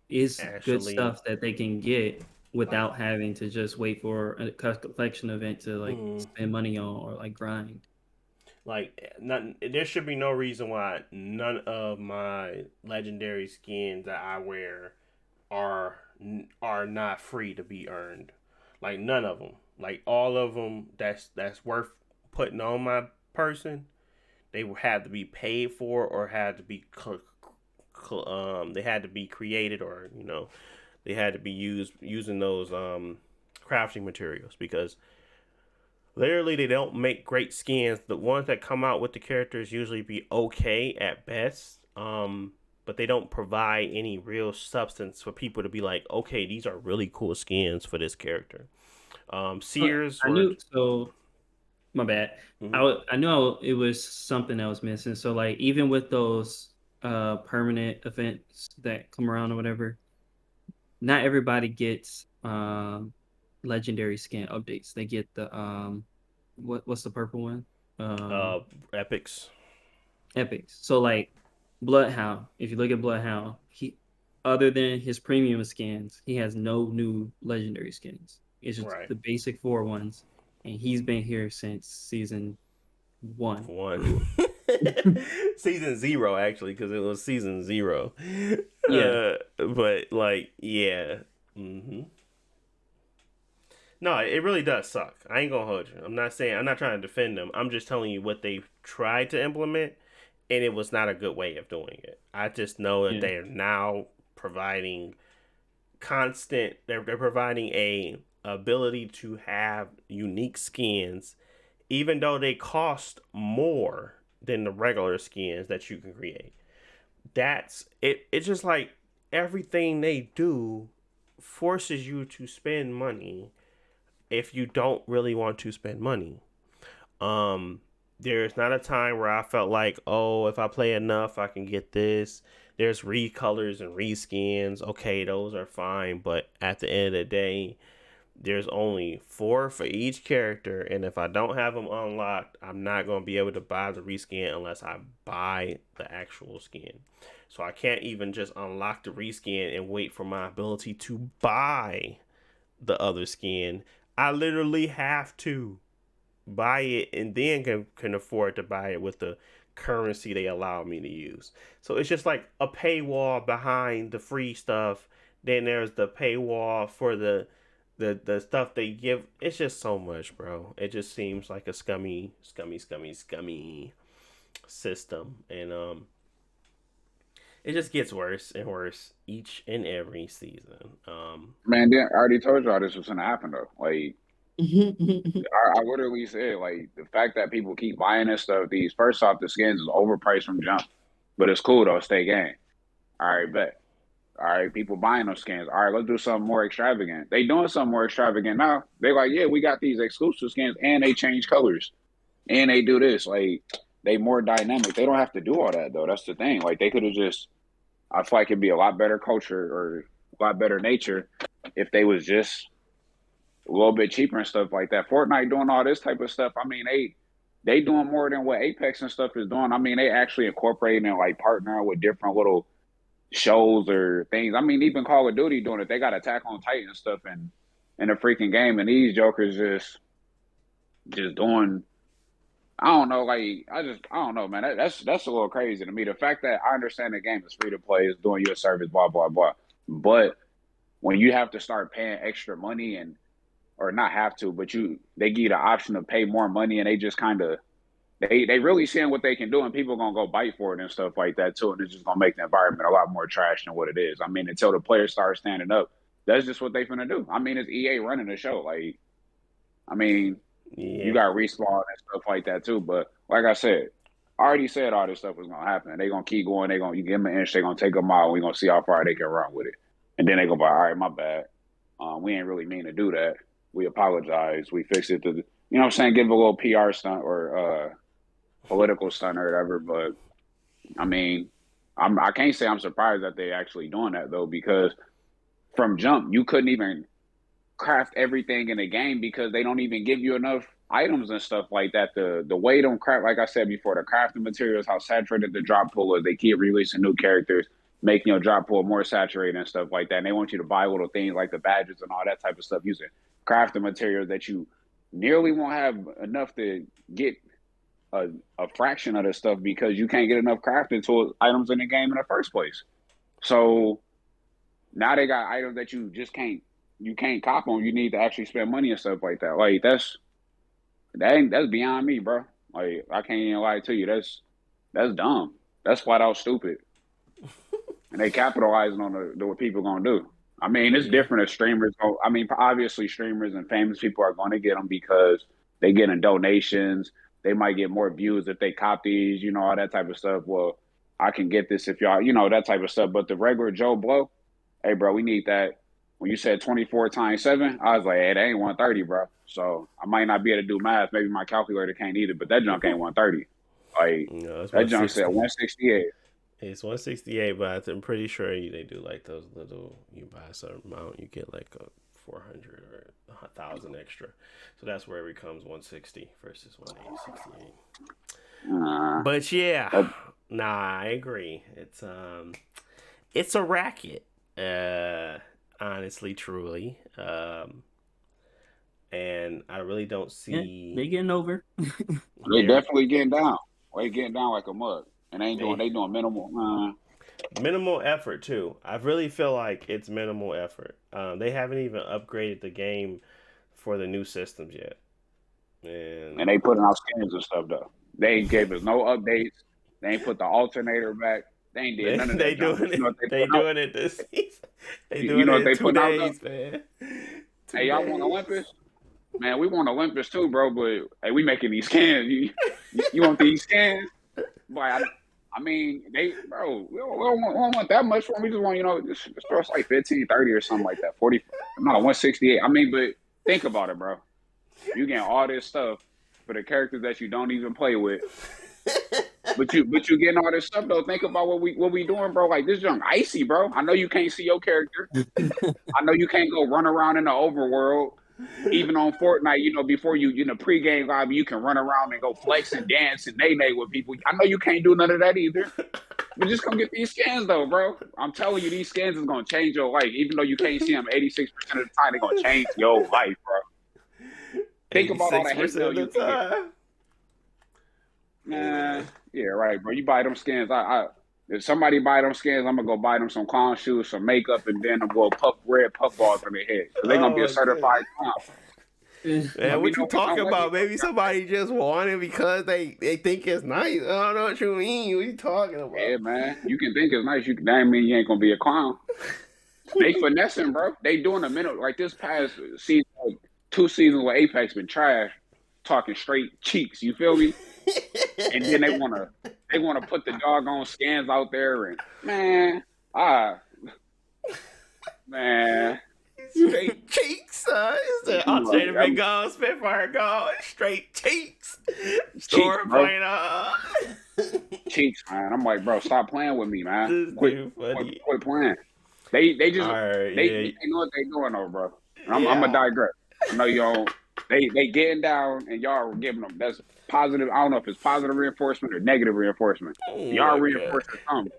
is good
actually
stuff that they can get
like
without having to just wait for a collection event to like
mm,
spend money on or like grind.
not there should be no reason why none of my legendary skins that I wear are are not free to be earned. Like none of them. Like all of them that's worth putting on my person. They had to be paid for or had to be they had to be created or they had to be using those crafting materials because literally they don't make great skins. The ones that come out with the characters usually be okay at best. But they don't provide any real substance for people to be like, okay, these are really cool skins for this character. Sears
I
were.
knew so. My bad.
Mhm.
I knew it was something that was missing. So like even with those permanent events that come around or whatever, not everybody gets legendary skin updates. They get the what's the purple one? Um
uh Epics.
Epics. So like Bloodhound, if you look at Bloodhound, he other than his premium skins, he has no new legendary skins. It's just
Right.
the basic 4 ones, and he's been here since season 1.
One. Season 0 actually because it was season 0.
Yeah,
But like yeah. hmm No, it really does suck. I ain't gonna hold you. I'm not trying to defend them. I'm just telling you what they tried to implement, and it was not a good way of doing it. I just know that
yeah.
they are now providing constant. They're providing a ability to have unique skins, even though they cost more than the regular skins that you can create. That's it. It's just like everything they do forces you to spend money if you don't really want to spend money. Um, there's not a time where I felt like, oh, if I play enough, I can get this. There's recolors and reskins. Okay, those are fine, but at the end of the day, there's only 4 for each character, and if I don't have them unlocked, I'm not going to be able to buy the reskin unless I buy the actual skin. So I can't even just unlock the reskin and wait for my ability to buy the other skin. I literally have to buy it and then can afford to buy it with the currency they allow me to use. So it's just like a paywall behind the free stuff. Then there's the paywall for the stuff they give. It's just so much, bro. It just seems like a scummy system, and it just gets worse and worse each and every season.
Man, I already told y'all this was gonna happen though. Like, I literally said, like, the fact that people keep buying this stuff, these first off, the skins is overpriced from jump, but it's cool though. Stay game. All right, bet. All right, people buying those skins. All right, let's do something more extravagant. They doing something more extravagant now. They're like, yeah, we got these exclusive skins, and they change colors, and they do this. Like, they more dynamic. They don't have to do all that though. That's the thing. Like, they could have just. I feel like it'd be a lot better culture or a lot better nature if they was just a little bit cheaper and stuff like that. Fortnite doing all this type of stuff. I mean, they doing more than what Apex and stuff is doing. I mean, they actually incorporating and like partnering with different little shows or things. I mean, even Call of Duty doing it. They got Attack on Titan stuff in a freaking game, and these jokers just doing. I don't know, like I don't know, man. That's a little crazy to me. The fact that I understand the game is free to play, is doing you a service, blah blah blah. But when you have to start paying extra money and or not have to, but they give you the option to pay more money, and they just kind of they really seeing what they can do, and people gonna go bite for it and stuff like that too, and it's just gonna make the environment a lot more trash than what it is. I mean, until the players start standing up, that's just what they finna do. I mean, it's EA running the show. Like, I mean, you got Respawn and stuff like that too. But like I said, I already said all this stuff was gonna happen. They gonna keep going. You give them an inch, they gonna take a mile. We gonna see how far they can run with it, and then they go by, all right, my bad. We ain't really mean to do that. We apologize. We fix it to, you know what I'm saying, give a little PR stunt or political stunt or whatever. But I mean, I can't say I'm surprised that they actually doing that though, because from jump you couldn't even craft everything in the game because they don't even give you enough items and stuff like that. The way them craft, like I said before, the crafting materials, how saturated the drop pool is. They keep releasing new characters, making your drop pool more saturated and stuff like that. And they want you to buy little things like the badges and all that type of stuff using crafting materials that you nearly won't have enough to get a fraction of this stuff because you can't get enough crafting tool items in the game in the first place. So now they got items that you just can't cop them. You need to actually spend money and stuff like that. Like that's beyond me, bro. Like I can't even lie to you. That's dumb. That's flat out stupid. And they capitalizing on the what people gonna do. I mean, it's different if streamers go. I mean, obviously streamers and famous people are going to get them because they get in donations. They might get more views if they cop these, you know, all that type of stuff. Well, I can get this if y'all, you know, that type of stuff. But the regular Joe Blow, hey, bro, we need that. When you said 24 times 7, I was like, hey, that ain't 130, bro. So I might not be able to do math. Maybe my calculator can't either, but that junk ain't 130. Like, no, that junk said 168.
It's 168, but I'm pretty sure they do like those little, you buy a certain amount, you get like a 400 or 1,000 extra. So that's where it becomes 160 versus 168. But yeah, I agree. It's a racket. Honestly, truly. And I really don't see.
They getting over.
They definitely getting down. They getting down like a mug. And they doing
minimal effort too. I really feel like it's minimal effort. They haven't even upgraded the game for the new systems yet. And
they putting out skins and stuff though. They ain't gave us no updates. They ain't put the alternator back. They ain't did none of
They
that junk.
doing
You know what
it.
they
They
put out?
doing it this season. They
You
doing
know
it
what
in
they
2
put out though?
days, man.
Hey,
2
y'all want
days.
Olympus? Man, we want Olympus too, bro. But hey, we making these scans. You want these scans? Boy, I mean, we don't want that much for them. We just want, just throw us like 15, 30 or something like that. 40, no, 168. I mean, but think about it, bro. You getting all this stuff for the characters that you don't even play with. But you getting all this stuff though. Think about what we doing, bro. Like this junk icy, bro. I know you can't see your character. I know you can't go run around in the overworld. Even on Fortnite, before you in the pregame lobby, you can run around and go flex and dance and nay with people. I know you can't do none of that either. But just come get these scans though, bro. I'm telling you, these scans is gonna change your life. Even though you can't see them 86% of the time, they're gonna change your life, bro. Think about all the hate
86%
mail
of the
you can get.
time.
Nah, yeah, right, bro. You buy them scans. If somebody buy them scans, I'm gonna go buy them some clown shoes, some makeup, and then I'm gonna red puff balls on their head. So they're gonna be
Oh
a
my
certified
goodness.
clown.
Man, what you
Let
talking
me
about?
know.
Maybe somebody just want it because they think it's nice. I don't know what you mean. What you talking about?
Yeah, man. You can think it's nice. That ain't mean you ain't gonna be a clown. They finessing, bro. They doing a minute like this past season, like 2 seasons where Apex been trash, talking straight cheeks. You feel me? And then they wanna put the doggone scans out there and man.
Straight cheeks, son. It's the alternative
Like,
gun, Spitfire gun, straight cheeks.
cheeks,
Store
bro.
point
Cheeks, man. I'm like, bro, stop playing with me, man.
This
Quit
dude funny.
playing. They just
Alright,
they know what they doing though, bro. And I'm
Yeah.
gonna digress. I know y'all they getting down and y'all are giving them that's positive. I don't know if it's positive reinforcement or negative reinforcement.
Oh
Y'all
my
reinforcing something.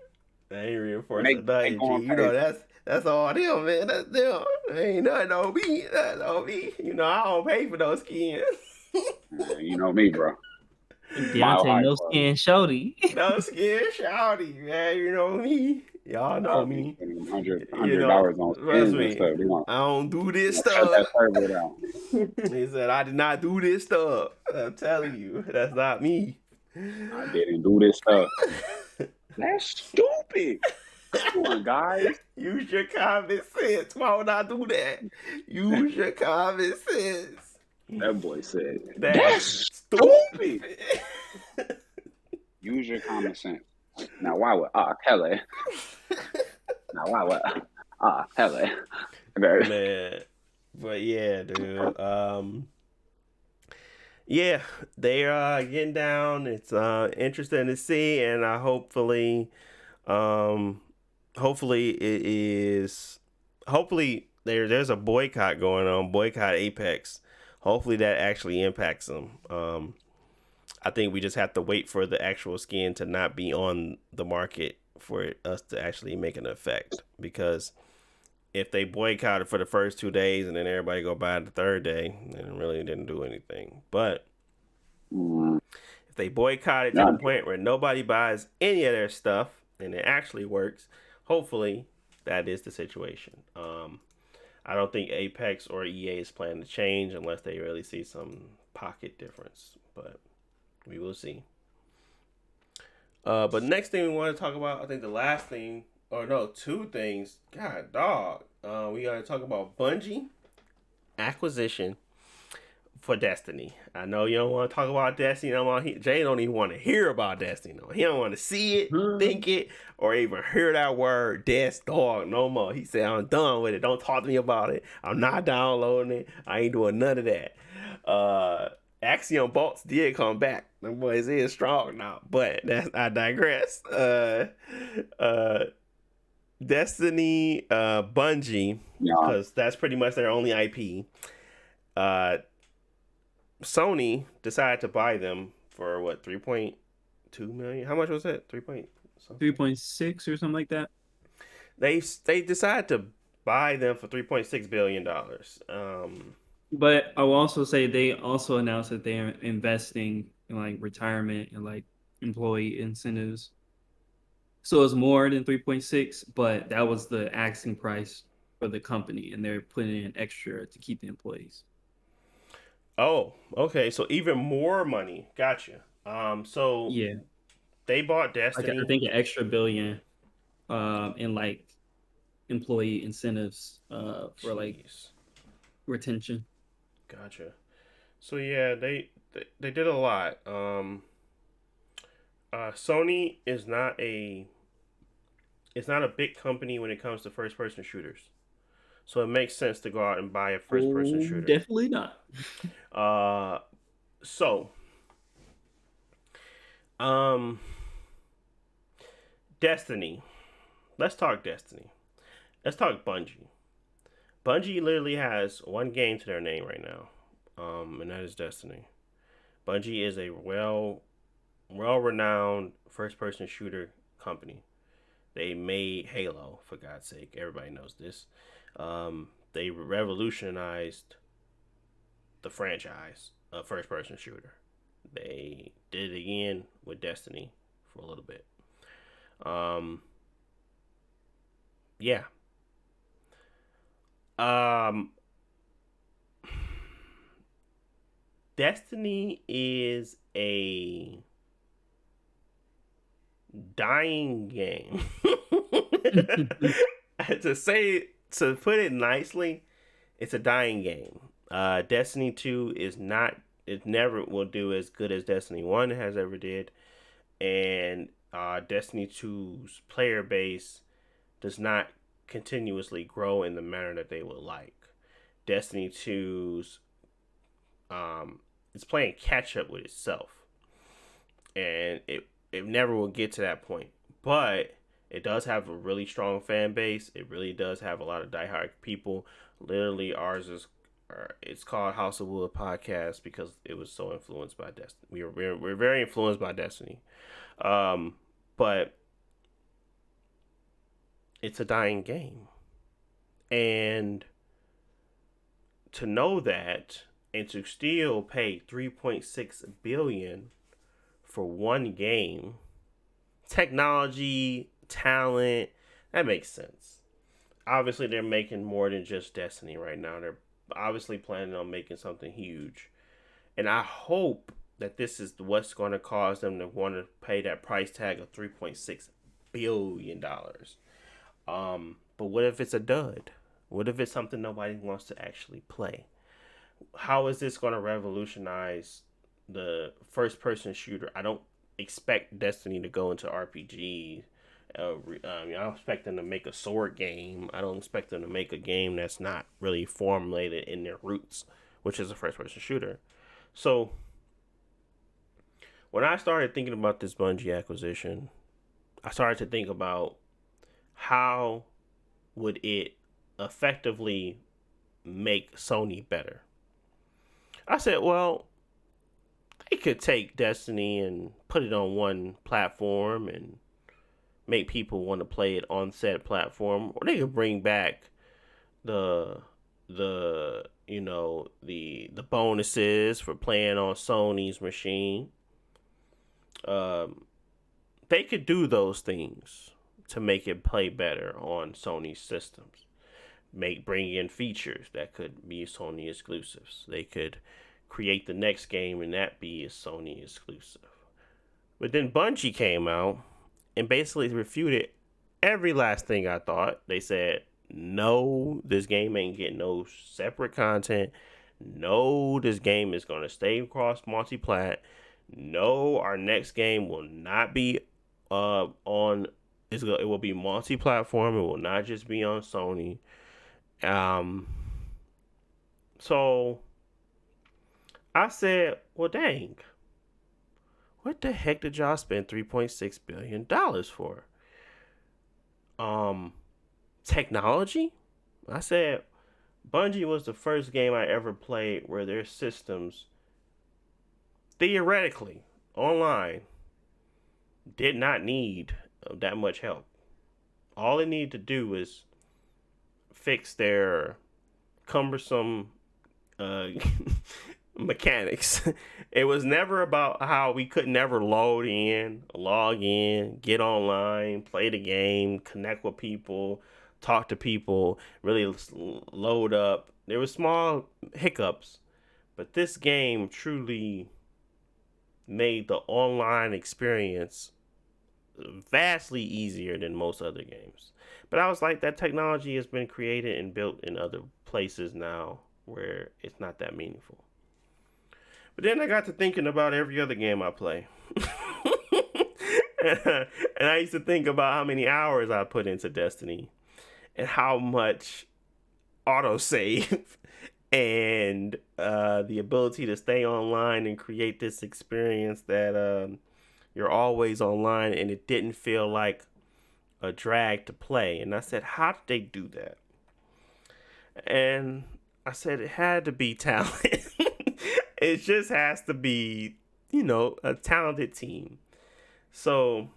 They ain't reinforcing
They
nothing, G.
going
You know
past.
that's all them, man. That's them. Ain't nothing on me. That's on me. I don't pay for those skins.
Man, you know me, bro.
Deontay, no skin, shorty.
No skin, shouty, man. You know me. Y'all know me.
$100 on
Trust
skins and
me.
stuff.
I don't do this
Shut
stuff.
that server down.
He said, I did not do this stuff. I'm telling you, that's not me.
I didn't do this stuff. That's stupid. Come on, guys.
Use your common sense. Why would I do that? Use your common sense.
That boy said,
That's
stupid. Use your common sense. Now, why would Kelly? Kelly?
Man. But yeah, dude. Yeah, they are getting down. It's interesting to see, and hopefully it is. Hopefully there's a boycott going on. Boycott Apex. Hopefully that actually impacts them. I think we just have to wait for the actual skin to not be on the market for us to actually make an effect. Because if they boycott it for the first 2 days and then everybody go buy it the third day, then it really didn't do anything. But if they boycott it to the point where nobody buys any of their stuff and it actually works, hopefully that is the situation. I don't think Apex or EA is planning to change unless they really see some pocket difference, but we will see. But next thing we want to talk about, I think the last thing, or no, 2 things. God, dog. We got to talk about Bungie Acquisition for Destiny. I know you don't want to talk about Destiny. Jay don't even want to hear about Destiny. No. He don't want to see it, think it, or even hear that word, dog, no more. He said, I'm done with it. Don't talk to me about it. I'm not downloading it. I ain't doing none of that. Axiom Bolts did come back. Them boys is strong now, but I digress. Destiny, Bungie, because that's pretty much their only IP. Sony decided to buy them for what, 3.2 million? How much was it?
3.6 or something like that.
They decided to buy them for $3.6 billion.
But I will also say they also announced that they're investing in like retirement and like employee incentives. So it's more than 3.6, but that was the asking price for the company, and they're putting in extra to keep the employees.
Oh, okay. So even more money. Gotcha. So
yeah,
They bought
Like I
Destiny.
think an extra billion, in like employee incentives, for like
Jeez.
retention.
Gotcha. So yeah, they did a lot. Sony is not a it's not a big company when it comes to first person shooters. So it makes sense to go out and buy a first person
Oh,
shooter.
definitely not.
Uh so um Destiny. Let's talk Destiny. Let's talk Bungie. Bungie literally has one game to their name right now. And that is Destiny. Bungie is a well renowned first person shooter company. They made Halo, for God's sake. Everybody knows this. They revolutionized the franchise of first person shooter. They did it again with Destiny for a little bit. Yeah. Destiny is a dying game. To put it nicely, it's a dying game. Destiny 2 is not, it never will do as good as Destiny 1 has ever did. And Destiny 2's player base does not continuously grow in the manner that they would like. Destiny 2's it's playing catch up with itself. And it never will get to that point. But it does have a really strong fan base. It really does have a lot of diehard people. Literally, ours is it's called House of Wood Podcast because it was so influenced by Destiny. We're very influenced by Destiny, but it's a dying game, and to know that and to still pay $3.6 billion for one game, technology, talent, that makes sense. Obviously, they're making more than just Destiny right now. They're obviously planning on making something huge. And I hope that this is what's going to cause them to want to pay that price tag of $3.6 billion. But what if it's a dud? What if it's something nobody wants to actually play? How is this going to revolutionize the first person shooter? I don't expect Destiny to go into RPG. I don't expect them to make a sword game. I don't expect them to make a game that's not really formulated in their roots, which is a first person shooter. So when I started thinking about this Bungie acquisition, I started to think about how would it effectively make Sony better. I said, well, they could take Destiny and put it on one platform and make people want to play it on said platform, or they could bring back the bonuses for playing on Sony's machine. They could do those things to make it play better on Sony's systems. Bring in features that could be Sony exclusives. They could create the next game and that be a Sony exclusive. But then Bungie came out and basically refuted every last thing I thought. They said, no, this game ain't getting no separate content. No, this game is going to stay across multi-plat. No, our next game will not be on. It will be multi-platform. It will not just be on Sony. So I said, well, dang, what the heck did y'all spend $3.6 billion for? Technology? I said, Bungie was the first game I ever played where their systems, theoretically, online, did not need that much help. All it needed to do was fix their cumbersome mechanics. It was never about how we could never log in, get online, play the game, connect with people, talk to people, really load up. There were small hiccups, but this game truly made the online experience vastly easier than most other games. But I was like, that technology has been created and built in other places now where it's not that meaningful. But then I got to thinking about every other game I play. And I used to think about how many hours I put into Destiny and how much autosave and the ability to stay online and create this experience that you're always online and it didn't feel like a drag to play. And I said, how did they do that? And I said, it had to be talent. It just has to be, a talented team. So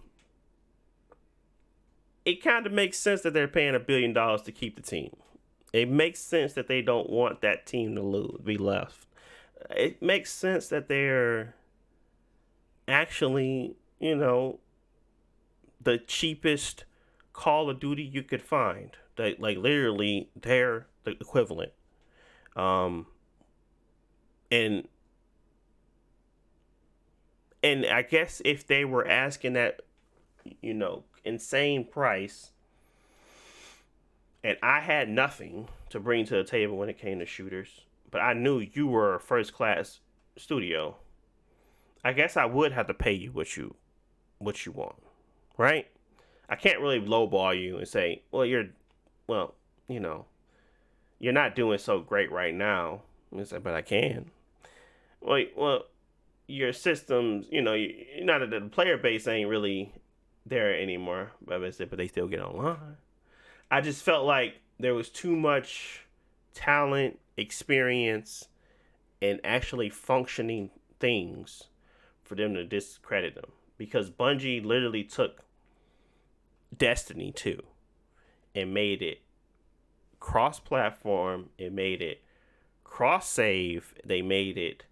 it kind of makes sense that they're paying $1 billion to keep the team. It makes sense that they don't want that team to be left. It makes sense that they're actually, the cheapest Call of Duty you could find. Like literally, they're the equivalent. And I guess if they were asking that, insane price, and I had nothing to bring to the table when it came to shooters, but I knew you were a first class studio, I guess I would have to pay you what you want, right? I can't really lowball you and say, you're not doing so great right now. But I can. Well, your systems, not the player base ain't really there anymore. But they still get online. I just felt like there was too much talent, experience, and actually functioning things for them to discredit them. Because Bungie literally took Destiny 2 and made it cross-platform. It made it cross-save. They made it,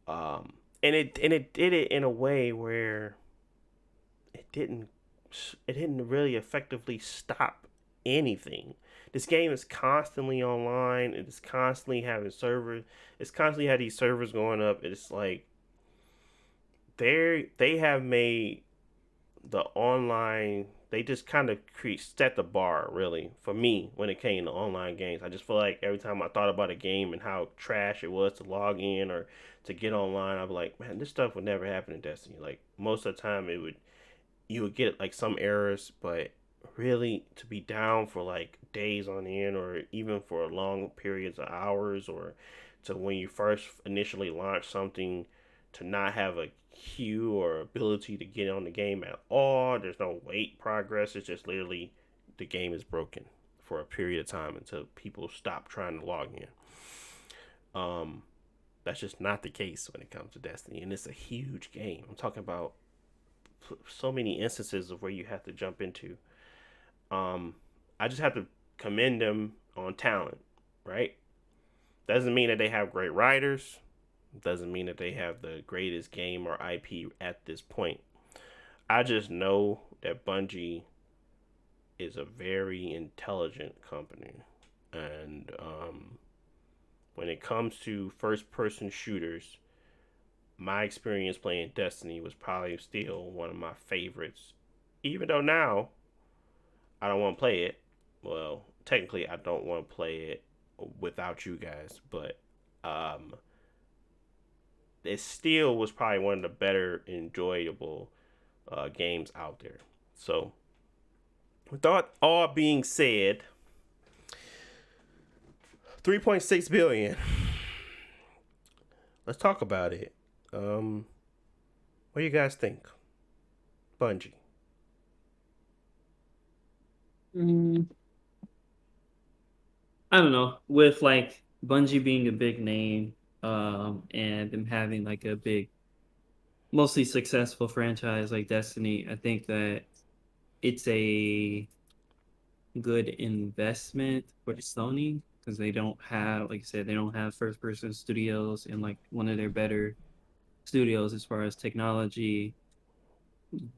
and it did it in a way where it didn't really effectively stop anything. This game is constantly online. It is constantly having servers. It's constantly had these servers going up. It's like they have made the online. They just kind of set the bar, really, for me when it came to online games. I just feel like every time I thought about a game and how trash it was to log in or to get online, I'd be like, man, this stuff would never happen in Destiny. Like, most of the time, you would get like some errors, but really to be down for like days on end or even for long periods of hours, or to when you first initially launch something to not have a queue or ability to get on the game at all. There's no wait progress. It's just literally the game is broken for a period of time until people stop trying to log in. That's just not the case when it comes to Destiny, and it's a huge game. I'm talking about so many instances of where you have to jump into. I just have to commend them on talent, right? Doesn't mean that they have great writers. Doesn't mean that they have the greatest game or IP at this point. I just know that Bungie is a very intelligent company. And when it comes to first-person shooters, my experience playing Destiny was probably still one of my favorites. Even though now, I don't want to play it. Well, technically, I don't want to play it without you guys. But it still was probably one of the better enjoyable games out there. So, with that all being said, 3.6 billion. Let's talk about it. What do you guys think? Bungie.
I don't know. With like Bungie being a big name, and them having like a big, mostly successful franchise like Destiny, I think that it's a good investment for Sony because they don't have, like I said, they don't have first person studios, and like one of their better studios as far as technology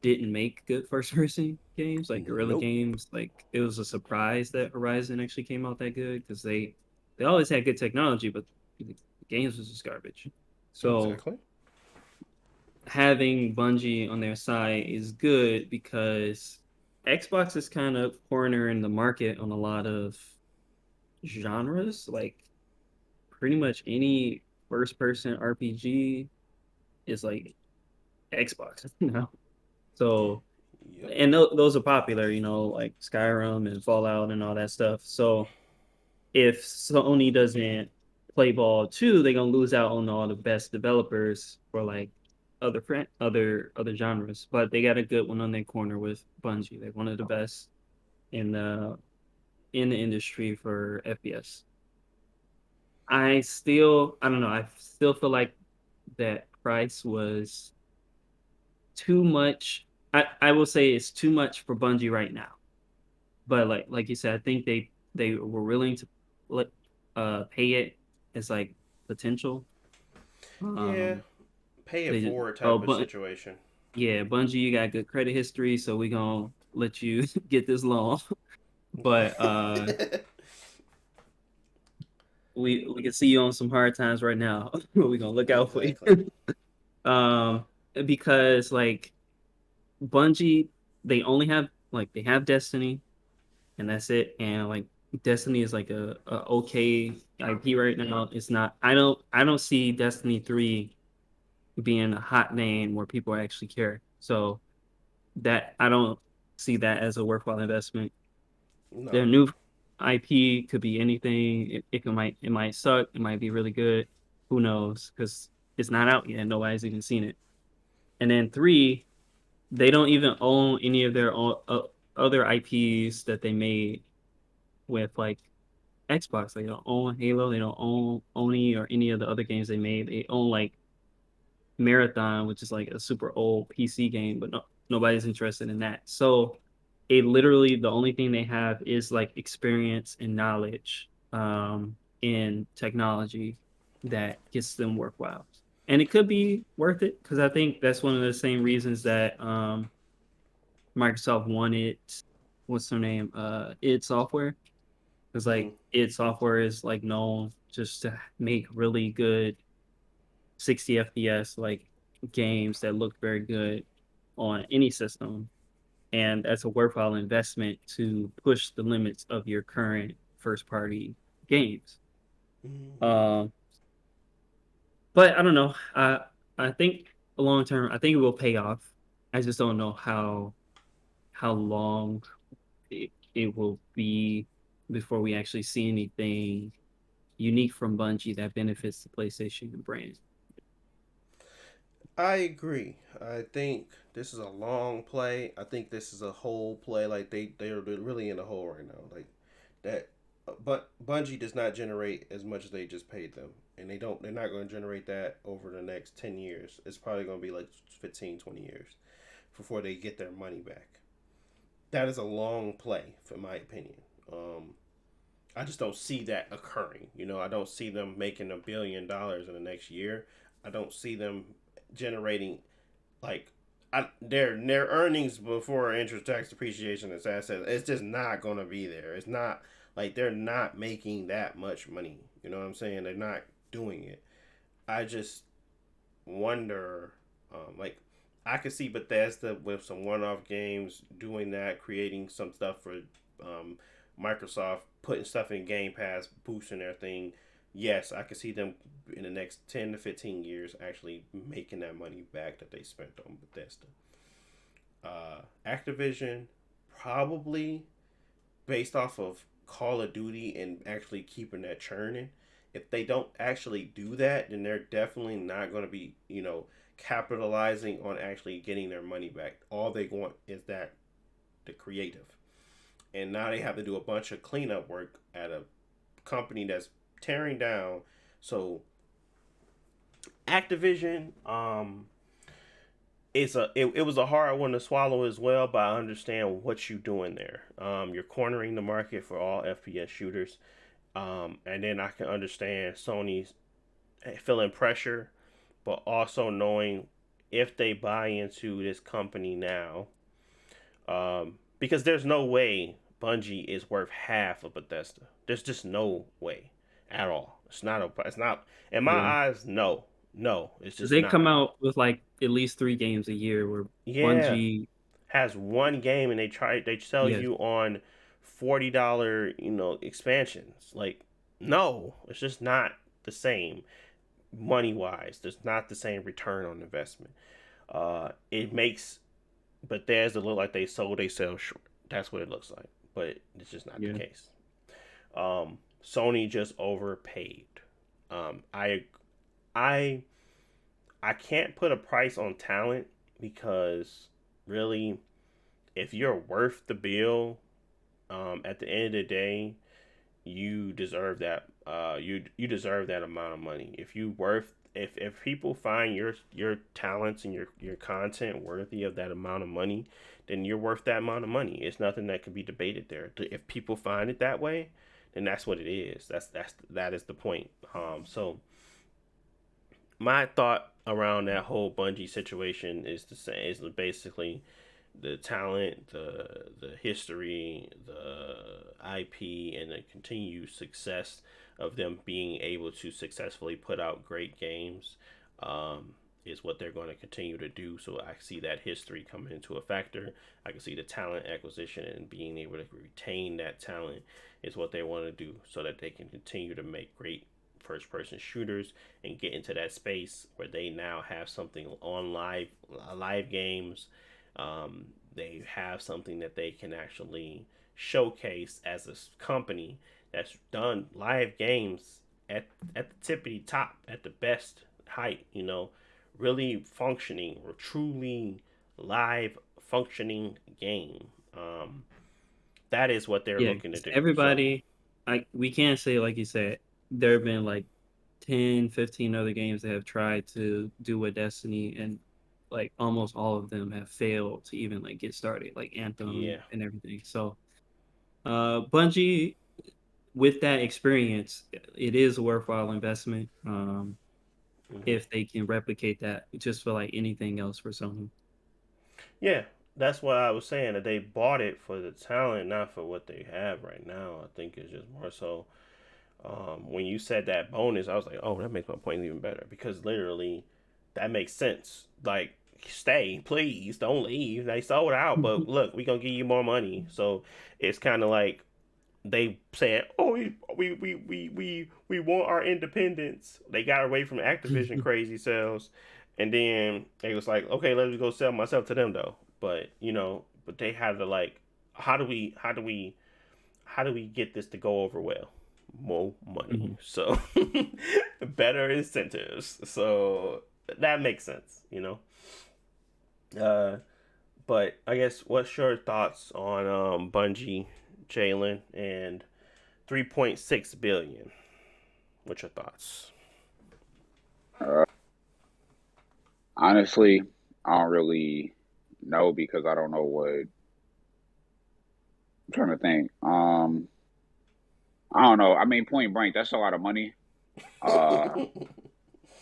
didn't make good first person games like Guerrilla
Nope.
Games. Like it was a surprise that Horizon actually came out that good because they always had good technology, but the games was just garbage. So
Exactly.
having Bungie on their side is good because Xbox is kind of cornering the market on a lot of genres. Like pretty much any first person RPG is like Xbox, you know. So
Yep.
and those are popular, like Skyrim and Fallout and all that stuff. So if Sony doesn't play ball too, they're gonna lose out on all the best developers for like other genres. But they got a good one on their corner with Bungie. They're one of the best in the industry for FPS. I don't know. I still feel like that price was too much. I will say it's too much for Bungie right now. But like you said, I think they were willing to let pay it as like potential.
Yeah,
Um,
pay it
they just
forward
oh,
type of
but
situation.
yeah, Bungie, you got good credit history, so we gonna let you get this loan. But we can see you on some hard times right now. We gonna look out for you.
Exactly.
Um, because like Bungie, they only have like they have Destiny, and that's it. And like Destiny is like a okay IP right now. It's not. I don't see Destiny 3 being a hot name where people actually care. So that I don't see that as a worthwhile investment.
No.
Their new IP could be anything. It might suck. It might be really good. Who knows? Because it's not out yet. Nobody's even seen it. And then three, they don't even own any of their own other IPs that they made with like Xbox. They don't own Halo. They don't own Oni or any of the other games they made. They own like Marathon, which is like a super old PC game, but nobody's interested in that. So it literally the only thing they have is like experience and knowledge in technology that gets them worthwhile. And it could be worth it because I think that's one of the same reasons that Microsoft wanted what's their name? id Software. Because
Hmm.
like id Software is like known just to make really good 60 FPS like games that look very good on any system. And that's a worthwhile investment to push the limits of your current first party games.
Hmm.
Um, but I don't know. I think long term, I think it will pay off. I just don't know how long it will be before we actually see anything unique from Bungie that benefits the PlayStation brand.
I agree. I think this is a long play. I think this is a whole play. Like they're really in a hole right now. Like that, but Bungie does not generate as much as they just paid them, and they don't. They're not going to generate that over the next 10 years. It's probably going to be like 15, 20 years before they get their money back. That is a long play, for my opinion. I just don't see that occurring. I don't see them making $1 billion in the next year. I don't see them generating like their earnings before interest, tax, depreciation, and assets. It's just not gonna be there. It's not like they're not making that much money. You know what I'm saying? They're not doing it. I just wonder, like I could see Bethesda with some one-off games doing that, creating some stuff for Microsoft, putting stuff in Game Pass, boosting their thing. Yes, I could see them in the next 10 to 15 years actually making that money back that they spent on Bethesda. Activision, probably based off of Call of Duty and actually keeping that churning. If they don't actually do that, then they're definitely not going to be, capitalizing on actually getting their money back. All they want is that the creative. And now they have to do a bunch of cleanup work at a company that's tearing down. So Activision, it was a hard one to swallow as well, but I understand what you're doing there. You're cornering the market for all FPS shooters, and then I can understand Sony's feeling pressure, but also knowing if they buy into this company now, because there's no way Bungie is worth half of Bethesda. There's just no way at all. It's not. In my
Yeah.
eyes, no. No, it's
Because
just
they come
not.
out with like at least 3 games a year where
Yeah,
Bungie,
has one game and they sell
yeah,
you on $40 expansions. Like, no, it's just not the same money wise. There's not the same return on investment. It makes Bethesda look like they sold they sell short. That's what it looks like, but it's just not the
yeah,
case. Sony just overpaid. I I I can't put a price on talent because really, if you're worth the bill, at the end of the day, you deserve that. You deserve that amount of money. If people find your talents and your content worthy of that amount of money, then you're worth that amount of money. It's nothing that can be debated there. If people find it that way, then that's what it is. That is the point. So my thought around that whole Bungie situation is the same. Is basically the talent, the history, the IP, and the continued success of them being able to successfully put out great games, is what they're going to continue to do. So I see that history coming into a factor. I can see the talent acquisition and being able to retain that talent is what they want to do, so that they can continue to make great first person shooters and get into that space where they now have something on live games. They have something that they can actually showcase as a company that's done live games at the tippity top, at the best height, really functioning or truly live functioning game. That is what they're
yeah.
looking to
'Cause
do. So
everybody, we can't say like you said. There have been like 10, 15 other games that have tried to do what Destiny, and like almost all of them have failed to even like get started, like Anthem
yeah.
and everything. So, Bungie, with that experience, it is a worthwhile investment.
Hmm.
If they can replicate that, just for like anything else for Sony.
Yeah, that's what I was saying. That they bought it for the talent, not for what they have right now. I think it's just more so. When you said that bonus, I was like, oh, that makes my point even better, because literally, that makes sense. Like, stay, please, don't leave. They sold out, but look, we gonna give you more money. So it's kind of like they said, oh, we want our independence. They got away from Activision crazy sales, and then they was like, okay, let me go sell myself to them though. But but they had to like, how do we get this to go over well? More money.
Mhm.
So better incentives. So that makes sense. Uh, but I guess, what's your thoughts on Bungie, Jalen, and 3.6 billion? What's your thoughts?
Uh, Honestly, I don't really know because I don't know what. I'm trying to think. I don't know. I mean, point blank, that's a lot of money. Uh,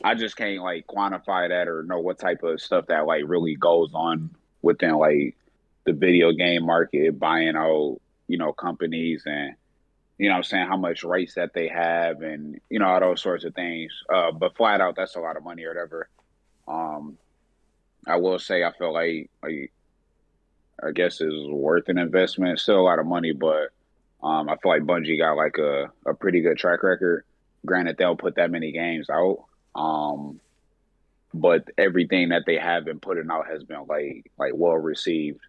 I just can't like quantify that or know what type of stuff that like really goes on within like the video game market, buying out, companies and what I'm saying, how much rights that they have and all those sorts of things. But flat out that's a lot of money or whatever. Um I will say I feel like I guess it's worth an investment. Still a lot of money, but I feel like Bungie got like a pretty good track record. Granted, they'll put that many games out. Um but everything that they have been putting out has been like well received.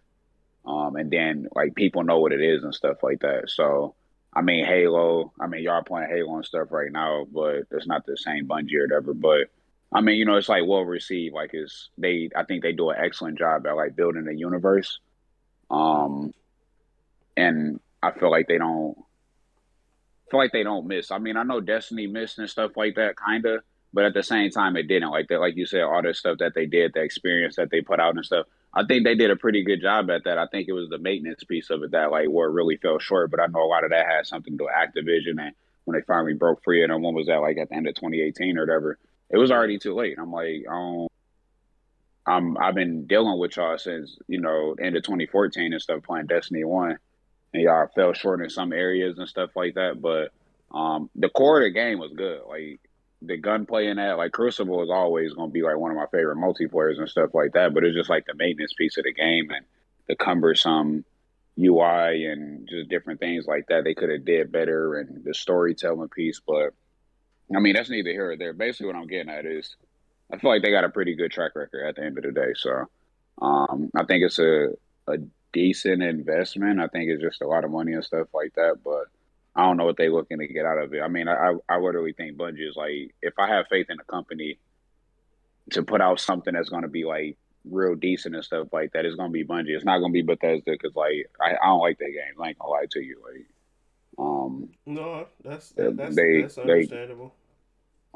And then like people know what it is and stuff like that. So I mean Halo, I mean y'all playing Halo and stuff right now, but it's not the same Bungie or whatever. But I mean, it's like well received. Like I think they do an excellent job at like building the universe. Um and I feel like they don't miss. I mean, I know Destiny missed and stuff like that, kinda, but at the same time, it didn't. Like that, like you said, all the stuff that they did, the experience that they put out and stuff. I think they did a pretty good job at that. I think it was the maintenance piece of it that like where it really fell short. But I know a lot of that had something to do with Activision and when they finally broke free. And then when was that? Like at the end of 2018 or whatever. It was
Yeah.
already too late. I'm like, I've been dealing with y'all since end of 2014 and stuff playing Destiny 1, and y'all fell short in some areas and stuff like that. But the core of the game was good. Like the gunplay in that, like Crucible is always gonna be like one of my favorite multiplayers and stuff like that. But it's just like the maintenance piece of the game and the cumbersome UI and just different things like that. They could have did better and the storytelling piece. But I mean, that's neither here or there. Basically, what I'm getting at is I feel like they got a pretty good track record at the end of the day. So I think it's a decent investment. I think it's just a lot of money and stuff like that. But I don't know what they're looking to get out of it. I mean, I literally think Bungie is like, if I have faith in a company to put out something that's going to be like real decent and stuff like that, it's going to be Bungie. It's not going to be Bethesda because like I don't like that game. I ain't gonna lie to you. Like,
No, that's
they
understandable.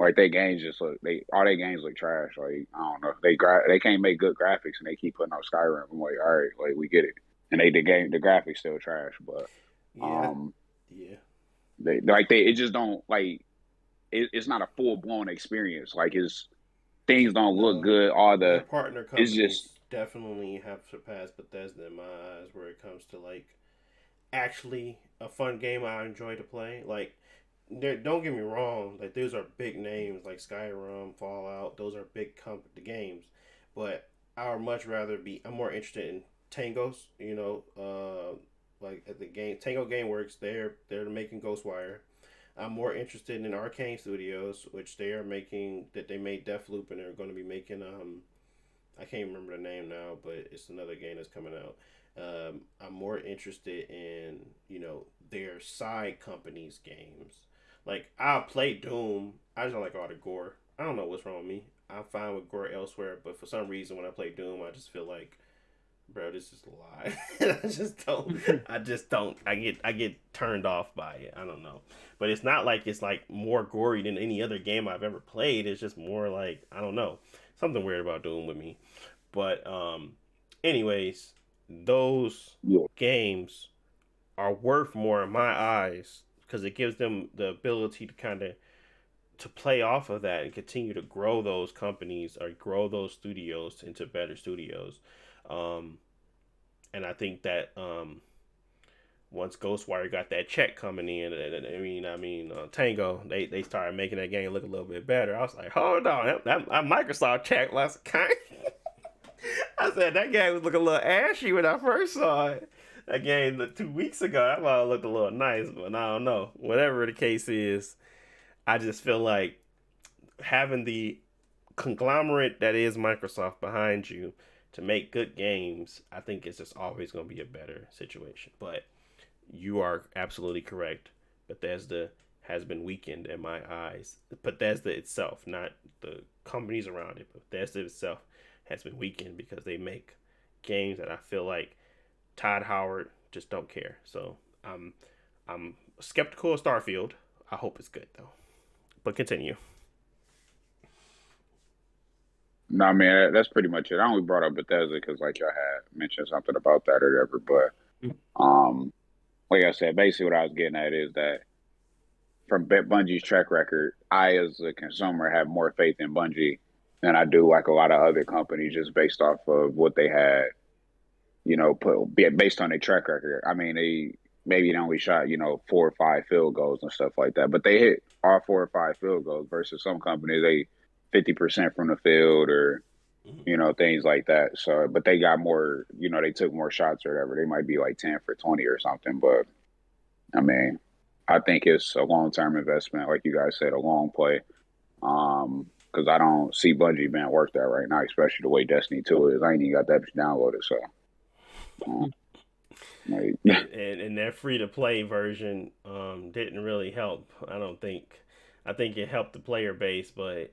like their games just look all their games look trash. Like I don't know, they can't make good graphics and they keep putting out Skyrim. I'm like, all right, like we get it, and the graphics still trash, but
Yeah, yeah.
they it just don't like it's not a full blown experience. Like his things don't look
No,
good. All
their
the
partner
it's just
companies definitely have surpassed Bethesda in my eyes where it comes to like actually a fun game I enjoy to play. Like, don't get me wrong, like those are big names like Skyrim, Fallout. Those are big games, but I would much rather be. I'm more interested in Tango's. Like at the game Tango GameWorks. They're making Ghostwire. I'm more interested in Arcane Studios, which they are making that they made Deathloop and they're going to be making I can't remember the name now, but it's another game that's coming out. I'm more interested in their side companies games. Like I'll play Doom. I just don't like all the gore. I don't know what's wrong with me. I'm fine with gore elsewhere, but for some reason when I play Doom, I just feel like, bro, this is a lie. I just don't. I just don't. I get turned off by it. I don't know, but it's not like it's like more gory than any other game I've ever played. It's just more like I don't know, something weird about Doom with me. But anyways, those
yeah.
games are worth more in my eyes because it gives them the ability to kind of to play off of that and continue to grow those companies or grow those studios into better studios. Um, and I think that once Ghostwire got that check coming in, Tango, they started making that game look a little bit better. I was like, hold on, that Microsoft check last kind. I said that game was looking a little ashy when I first saw it. That game 2 weeks ago, that might looked a little nice, but I don't know. Whatever the case is, I just feel like having the conglomerate that is Microsoft behind you to make good games, I think it's just always going to be a better situation. But you are absolutely correct. Bethesda has been weakened in my eyes. Bethesda itself, not the companies around it, but Bethesda itself has been weakened because they make games that I feel like Todd Howard just don't care. So I'm skeptical of Starfield. I hope it's good though. But continue.
No, I mean that's pretty much it. I only brought up Bethesda because like y'all had mentioned something about that or whatever. But like I said, basically what I was getting at is that from Bungie's track record, I as a consumer have more faith in Bungie than I do like a lot of other companies just based off of what they had, based on their track record. I mean, they only shot 4 or 5 field goals and stuff like that, but they hit all 4 or 5 field goals versus some companies they 50% from the field or things like that. So, but they got more, they took more shots or whatever. They might be like 10 for 20 or something. But I mean, I think it's a long term investment, like you guys said, a long play. Because I don't see Bungie being worth that right now, especially the way Destiny 2 is. I ain't even got that downloaded, so.
And their free to play version didn't really help. I think it helped the player base, but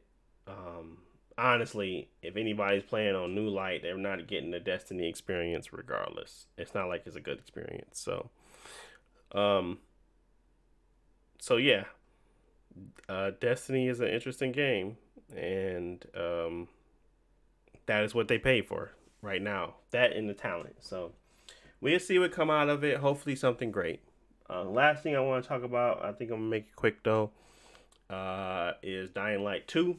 honestly, if anybody's playing on New Light, they're not getting the Destiny experience regardless. It's not like it's a good experience. So yeah, Destiny is an interesting game, and that is what they pay for right now. That and the talent. So we'll see what come out of it. Hopefully something great. Last thing I want to talk about, I think I'm gonna make it quick though, is Dying Light 2.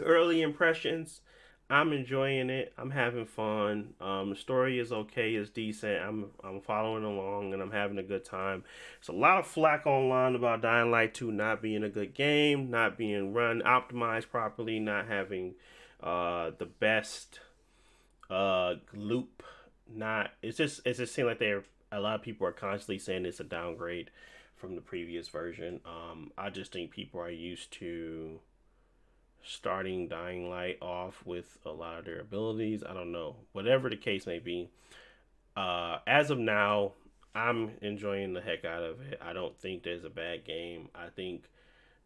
Early impressions. I'm enjoying it. I'm having fun. The story is okay. It's decent. I'm following along and I'm having a good time. There's a lot of flack online about Dying Light 2 not being a good game, not being run optimized properly, not having the best loop. Not it's just seems like they're a lot of people are constantly saying it's a downgrade from the previous version. I just think people are used to starting Dying Light off with a lot of their abilities. I don't know. Whatever the case may be, as of now, I'm enjoying the heck out of it. I don't think there's a bad game. I think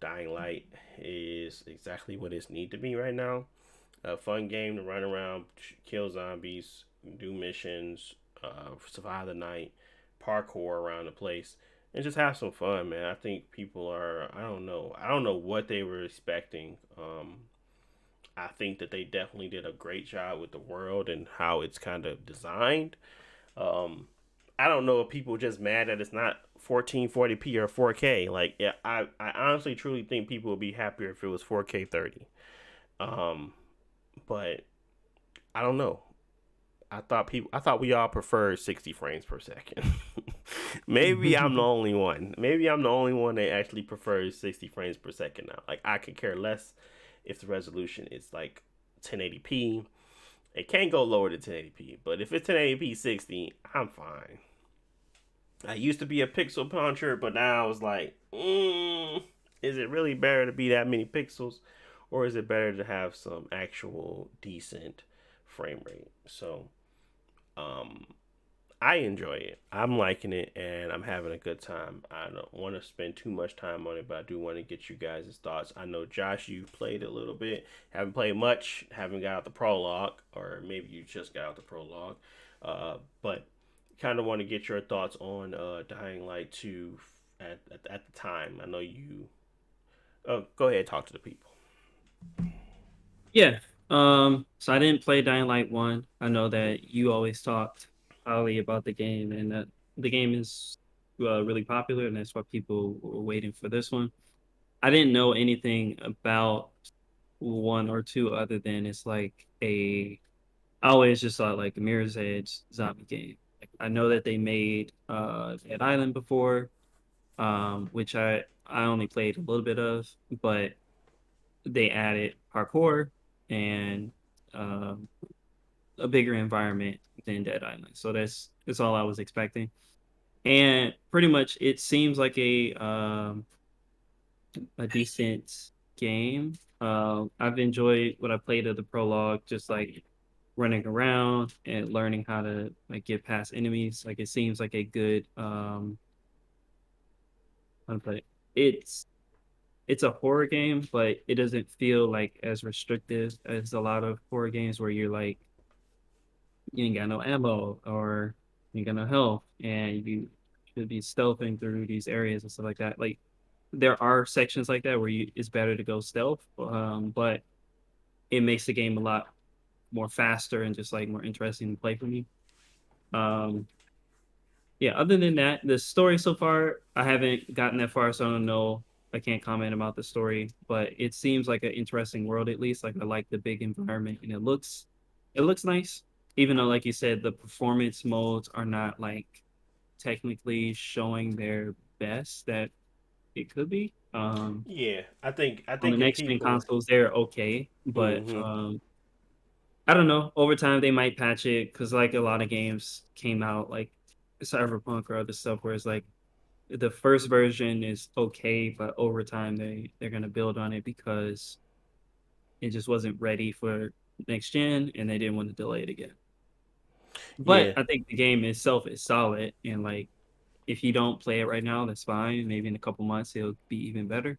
Dying Light is exactly what it needs to be right now. A fun game to run around, kill zombies, do missions, survive the night, parkour around the place, and just have some fun, man. I think people are. I don't know. I don't know what they were expecting. I think that they definitely did a great job with the world and how it's kind of designed. Um, I don't know if people are just mad that it's not 1440p or 4K. Like, yeah, I honestly truly think people would be happier if it was 4K 30. Um, but I don't know. I thought we all preferred 60 frames per second. Maybe I'm the only one. Maybe I'm the only one that actually prefers 60 frames per second now. Like, I could care less if the resolution is like 1080p. It can't go lower than 1080p, but if it's 1080p 60, I'm fine. I used to be a pixel puncher, but now I was like, is it really better to be that many pixels, or is it better to have some actual decent frame rate? So, um, I enjoy it. I'm liking it, and I'm having a good time. I don't want to spend too much time on it, but I do want to get you guys' thoughts. I know, Josh, you played a little bit. Haven't played much. Haven't got out the prologue, or maybe you just got out the prologue. But kind of want to get your thoughts on Dying Light 2 at the time. I know you. Oh, go ahead, talk to the people.
Yeah. So I didn't play Dying Light 1. I know that you always talked highly about the game and that the game is really popular and that's why people were waiting for this one. I didn't know anything about one or two other than it's like I always just saw like a Mirror's Edge zombie game. Like, I know that they made Dead Island before, which I only played a little bit of, but they added parkour and um, a bigger environment than Dead Island. So that's all I was expecting. And pretty much it seems like a decent game. I've enjoyed what I played of the prologue, just like running around and learning how to like get past enemies. Like it seems like a good how to put it. It's it's a horror game, but it doesn't feel like as restrictive as a lot of horror games where you're like you ain't got no ammo or you ain't got no health and you should be stealthing through these areas and stuff like that. Like there are sections like that where it's better to go stealth, but it makes the game a lot more faster and just like more interesting to play for me. Um, yeah, other than that, the story so far, I haven't gotten that far, so I don't know. I can't comment about the story, but it seems like an interesting world at least. Like I like the big environment and it looks nice. Even though, like you said, the performance modes are not like technically showing their best that it could be.
Yeah, I
On the
think if
next gen
people.
consoles, they're okay, but
Mm-hmm.
I don't know. Over time, they might patch it because like a lot of games came out like Cyberpunk or other stuff where it's like the first version is okay, but over time they're gonna build on it because it just wasn't ready for next gen and they didn't want to delay it again. But
Yeah,
I think the game itself is solid and like if you don't play it right now, that's fine. Maybe in a couple months it'll be even better.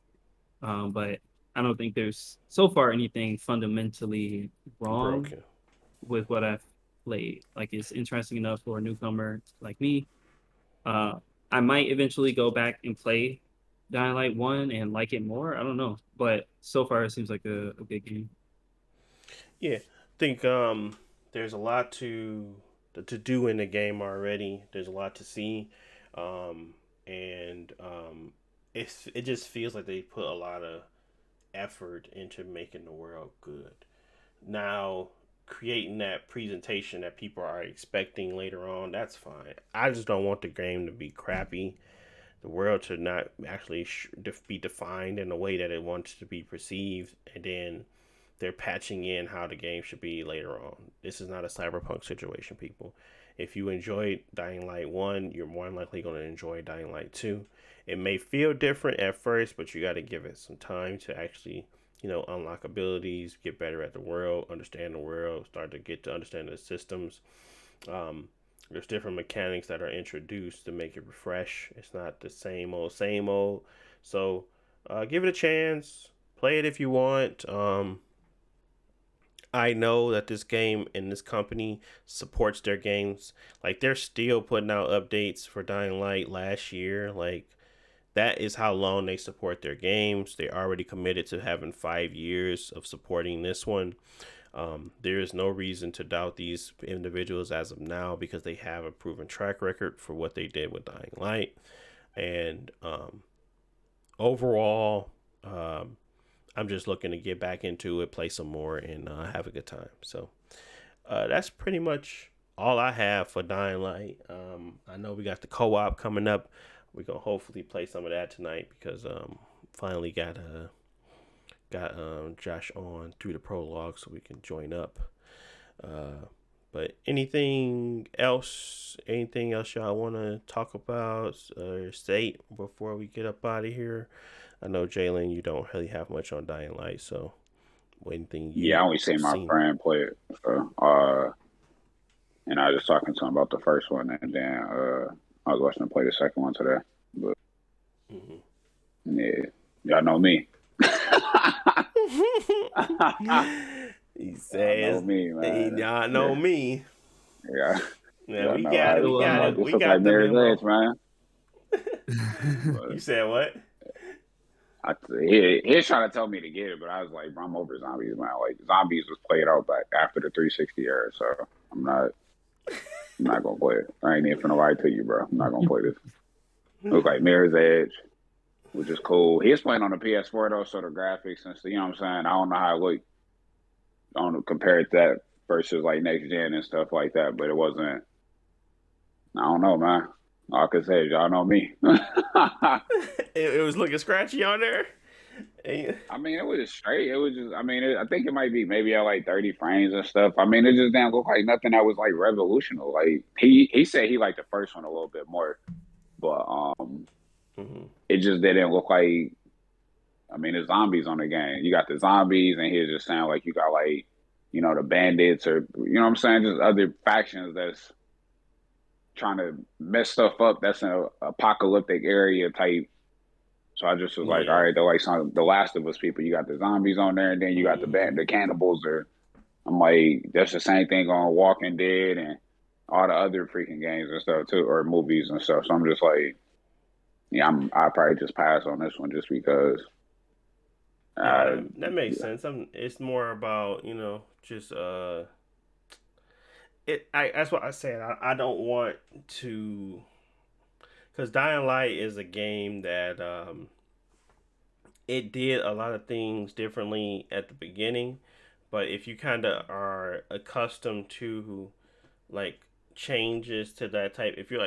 But I don't think there's so far anything fundamentally wrong
broken.
with what I've played. Like it's interesting enough for a newcomer like me. Uh, I might eventually go back and play Dying Light 1 and like it more. I don't know. But so far it seems like a good game.
Yeah, I think there's a lot to do in the game already. There's a lot to see, and it just feels like they put a lot of effort into making the world good. Now, creating that presentation that people are expecting later on, that's fine. I just don't want the game to be crappy. The world to not actually be defined in the way that it wants to be perceived, and then they're patching in how the game should be later on. This is not a cyberpunk situation, people. If you enjoyed Dying Light 1, you're more than likely going to enjoy Dying Light 2. It may feel different at first, but you got to give it some time to actually, unlock abilities, get better at the world, understand the world, start to get to understand the systems. Um, there's different mechanics that are introduced to make it refresh. It's not the same old, same old. So give it a chance. Play it if you want. I know that this game and this company supports their games. Like, they're still putting out updates for Dying Light last year. Like, that is how long they support their games. They already committed to having 5 years of supporting this one. There is no reason to doubt these individuals as of now because they have a proven track record for what they did with Dying Light. And overall, I'm just looking to get back into it, play some more, and have a good time. So that's pretty much all I have for Dying Light. I know we got the co-op coming up. We're going to hopefully play some of that tonight because finally got Josh on through the prologue so we can join up. But anything else y'all want to talk about or state before we get up out of here? I know, Jalen, you don't really have much on Dying Light, so anything you
I only seen my friend play it. So, and I was just talking to him about the first one, and then I was watching him play the second one today. But yeah, y'all know me.
He says, y'all know me.
Yeah.
Yeah, we got it.
We got the memo. Edge, man.
You said what?
He was trying to tell me to get it, but I was like, bro, I'm over zombies, man. Like, zombies was played out back after the 360 era, so I'm not gonna play it. I ain't even finna lie to you, bro. I'm not gonna play this. It was like Mirror's Edge, which is cool. He was playing on the PS4 though, so the graphics and stuff, you know what I'm saying? I don't know how it looked. I don't know, compared to that versus like next gen and stuff like that, but it wasn't. I don't know, man. All I can say is y'all know me.
It was looking scratchy on there.
I mean, it was just straight. It was just, I mean, I think it might be maybe at like 30 frames and stuff. I mean, it just didn't look like nothing that was like revolutionary. Like he said he liked the first one a little bit more, but it just didn't look like. I mean, there's zombies on the game. You got the zombies, and he just sound like you got like, the bandits or you know what I'm saying, just other factions that's trying to mess stuff up. That's an apocalyptic area type. So I just was like, all right, they're like some the Last of Us people. You got the zombies on there, and then you got the cannibals. Or I'm like, that's the same thing on Walking Dead and all the other freaking games and stuff too, or movies and stuff. So I'm just like, I probably just pass on this one just because.
That makes sense. It's more about just that's what I said. I don't want to, because Dying Light is a game that it did a lot of things differently at the beginning, but if you kind of are accustomed to like changes to that type, if you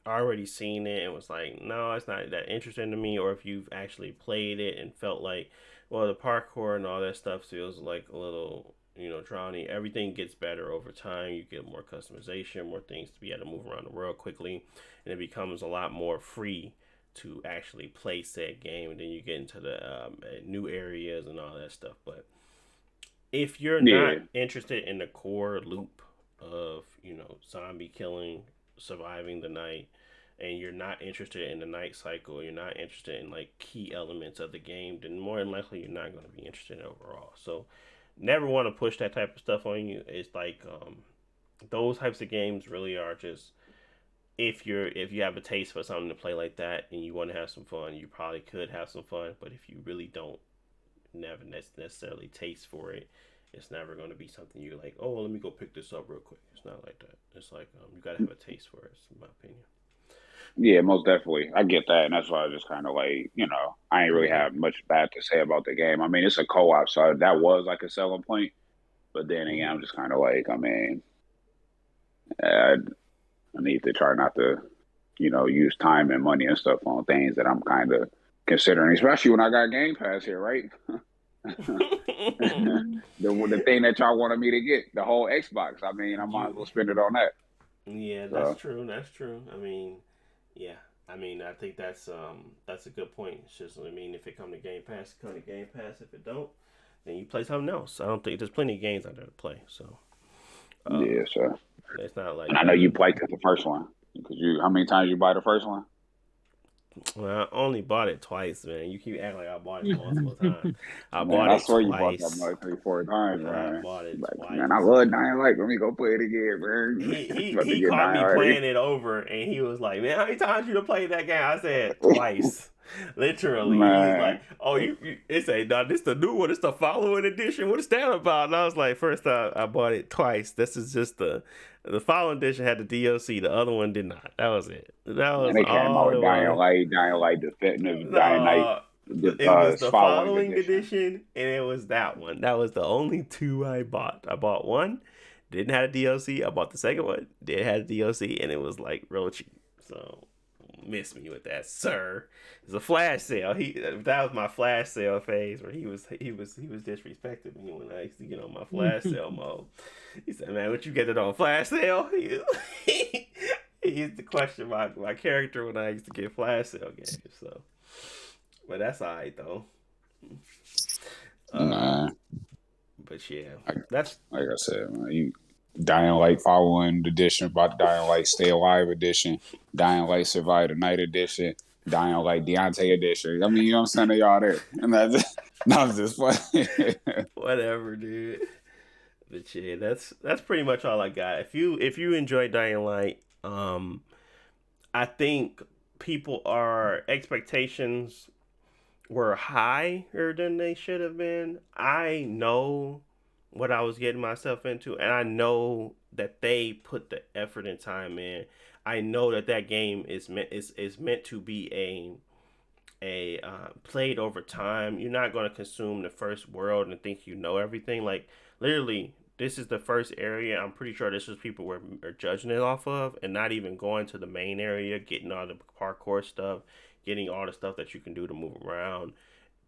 already seen it and was like, no, it's not that interesting to me, or if you've actually played it and felt like, well, the parkour and all that stuff feels like a little drowning. Everything gets better over time. You get more customization, more things to be able to move around the world quickly, and it becomes a lot more free to actually play said game. And then you get into the new areas and all that stuff. But if you're not interested in the core loop of zombie killing, surviving the night, and you're not interested in the night cycle, you're not interested in like key elements of the game, then more than likely you're not going to be interested in overall. So never want to push that type of stuff on you. It's like those types of games really are just, if you have a taste for something to play like that and you want to have some fun, you probably could have some fun. But if you really don't never necessarily taste for it, it's never going to be something you're like, oh, let me go pick this up real quick. It's not like that. It's like you got to have a taste for it, in my opinion.
Yeah, most definitely. I get that. And that's why I just kind of like, I ain't really have much bad to say about the game. I mean, it's a co-op, so that was like a selling point. But then again, I'm just kind of like, I mean, I, I need to try not to, use time and money and stuff on things that I'm kind of considering, especially when I got Game Pass here, right? the thing that y'all wanted me to get, the whole Xbox. I mean, I might as well spend it on that.
Yeah, that's
So,
true. That's true. I mean, yeah. I mean, I think that's a good point. It's just, I mean, if it come to Game Pass, come to Game Pass. If it don't, then you play something else. I don't think there's plenty of games out there to play. So,
yeah, so.
it's not like.
And I know you played the first one. Because how many times you buy the first one?
Well, I only bought it twice, man. You keep acting like I bought it multiple times. I
Man,
bought
I
it
swear you bought that
twice.
like 3-4 times,
I
man.
bought it
Like,
twice.
man, I love Dying Light. Let me go play it again, man. About to
He
get
caught
Dying
me
Light
playing
again.
it over, and he was like, "Man, how many times you to play that game?" I said twice, literally. He's
Man.
like, "Oh, you it's a no, this the new one. It's the following edition. What is that about?" And I was like, first time I bought it twice. This is just the following edition had the DLC. The other one did not. That was it. That
And
was
they came out
all it
with Dying
was.
Light, Definitive, Dying Light,
No, it was the
following
following
edition.
edition, and it was that one. That was the only two I bought. I bought one, didn't have a DLC. I bought the second one, did have a DLC, and it was like real cheap. So miss me with that, sir. It's a flash sale. That was my flash sale phase where he was disrespecting me when I used to get on my flash sale mode. He said, "Man, what you get it on flash sale?" He used to question my character when I used to get flash sale games. So, but that's alright though.
Nah,
But yeah, that's
like I said, man, you Dying Light following edition, about Dying Light Stay Alive edition, Dying Light Survive the Night edition, Dying Light Deontay edition. I mean, you know what I'm saying? They all there. And that's just funny.
whatever, dude. But yeah, that's pretty much all I got. If you enjoy Dying Light, I think our expectations were higher than they should have been. I know what I was getting myself into, and I know that they put the effort and time in. I know that game is meant to be a played over time. You're not going to consume the first world and think you know everything. Like literally, this is the first area. I'm pretty sure this is people are judging it off of, and not even going to the main area, getting all the parkour stuff, getting all the stuff that you can do to move around,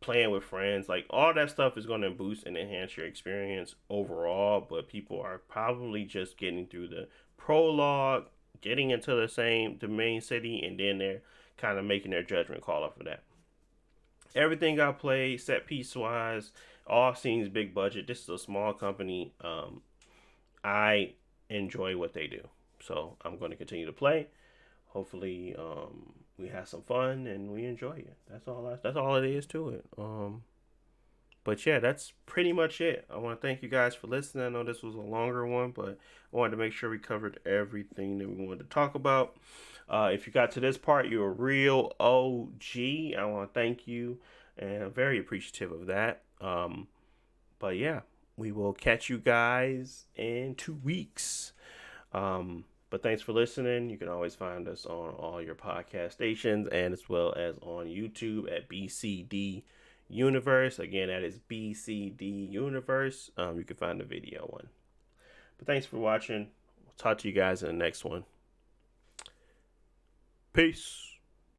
playing with friends. Like all that stuff is going to boost and enhance your experience overall. But people are probably just getting through the prologue, getting into the main city, and then they're kind of making their judgment call off of that. Everything I played, set piece wise, all seems big budget. This is a small company. I enjoy what they do, so I'm going to continue to play. Hopefully, we have some fun and we enjoy it. That's all it is to it. But yeah, that's pretty much it. I want to thank you guys for listening. I know this was a longer one, but I wanted to make sure we covered everything that we wanted to talk about. If you got to this part, you're a real OG. I want to thank you, and I'm very appreciative of that. But yeah, we will catch you guys in 2 weeks. But thanks for listening. You can always find us on all your podcast stations and as well as on YouTube at BCD Universe. Again, that is BCD Universe. You can find the video one. But thanks for watching. We'll talk to you guys in the next one. Peace.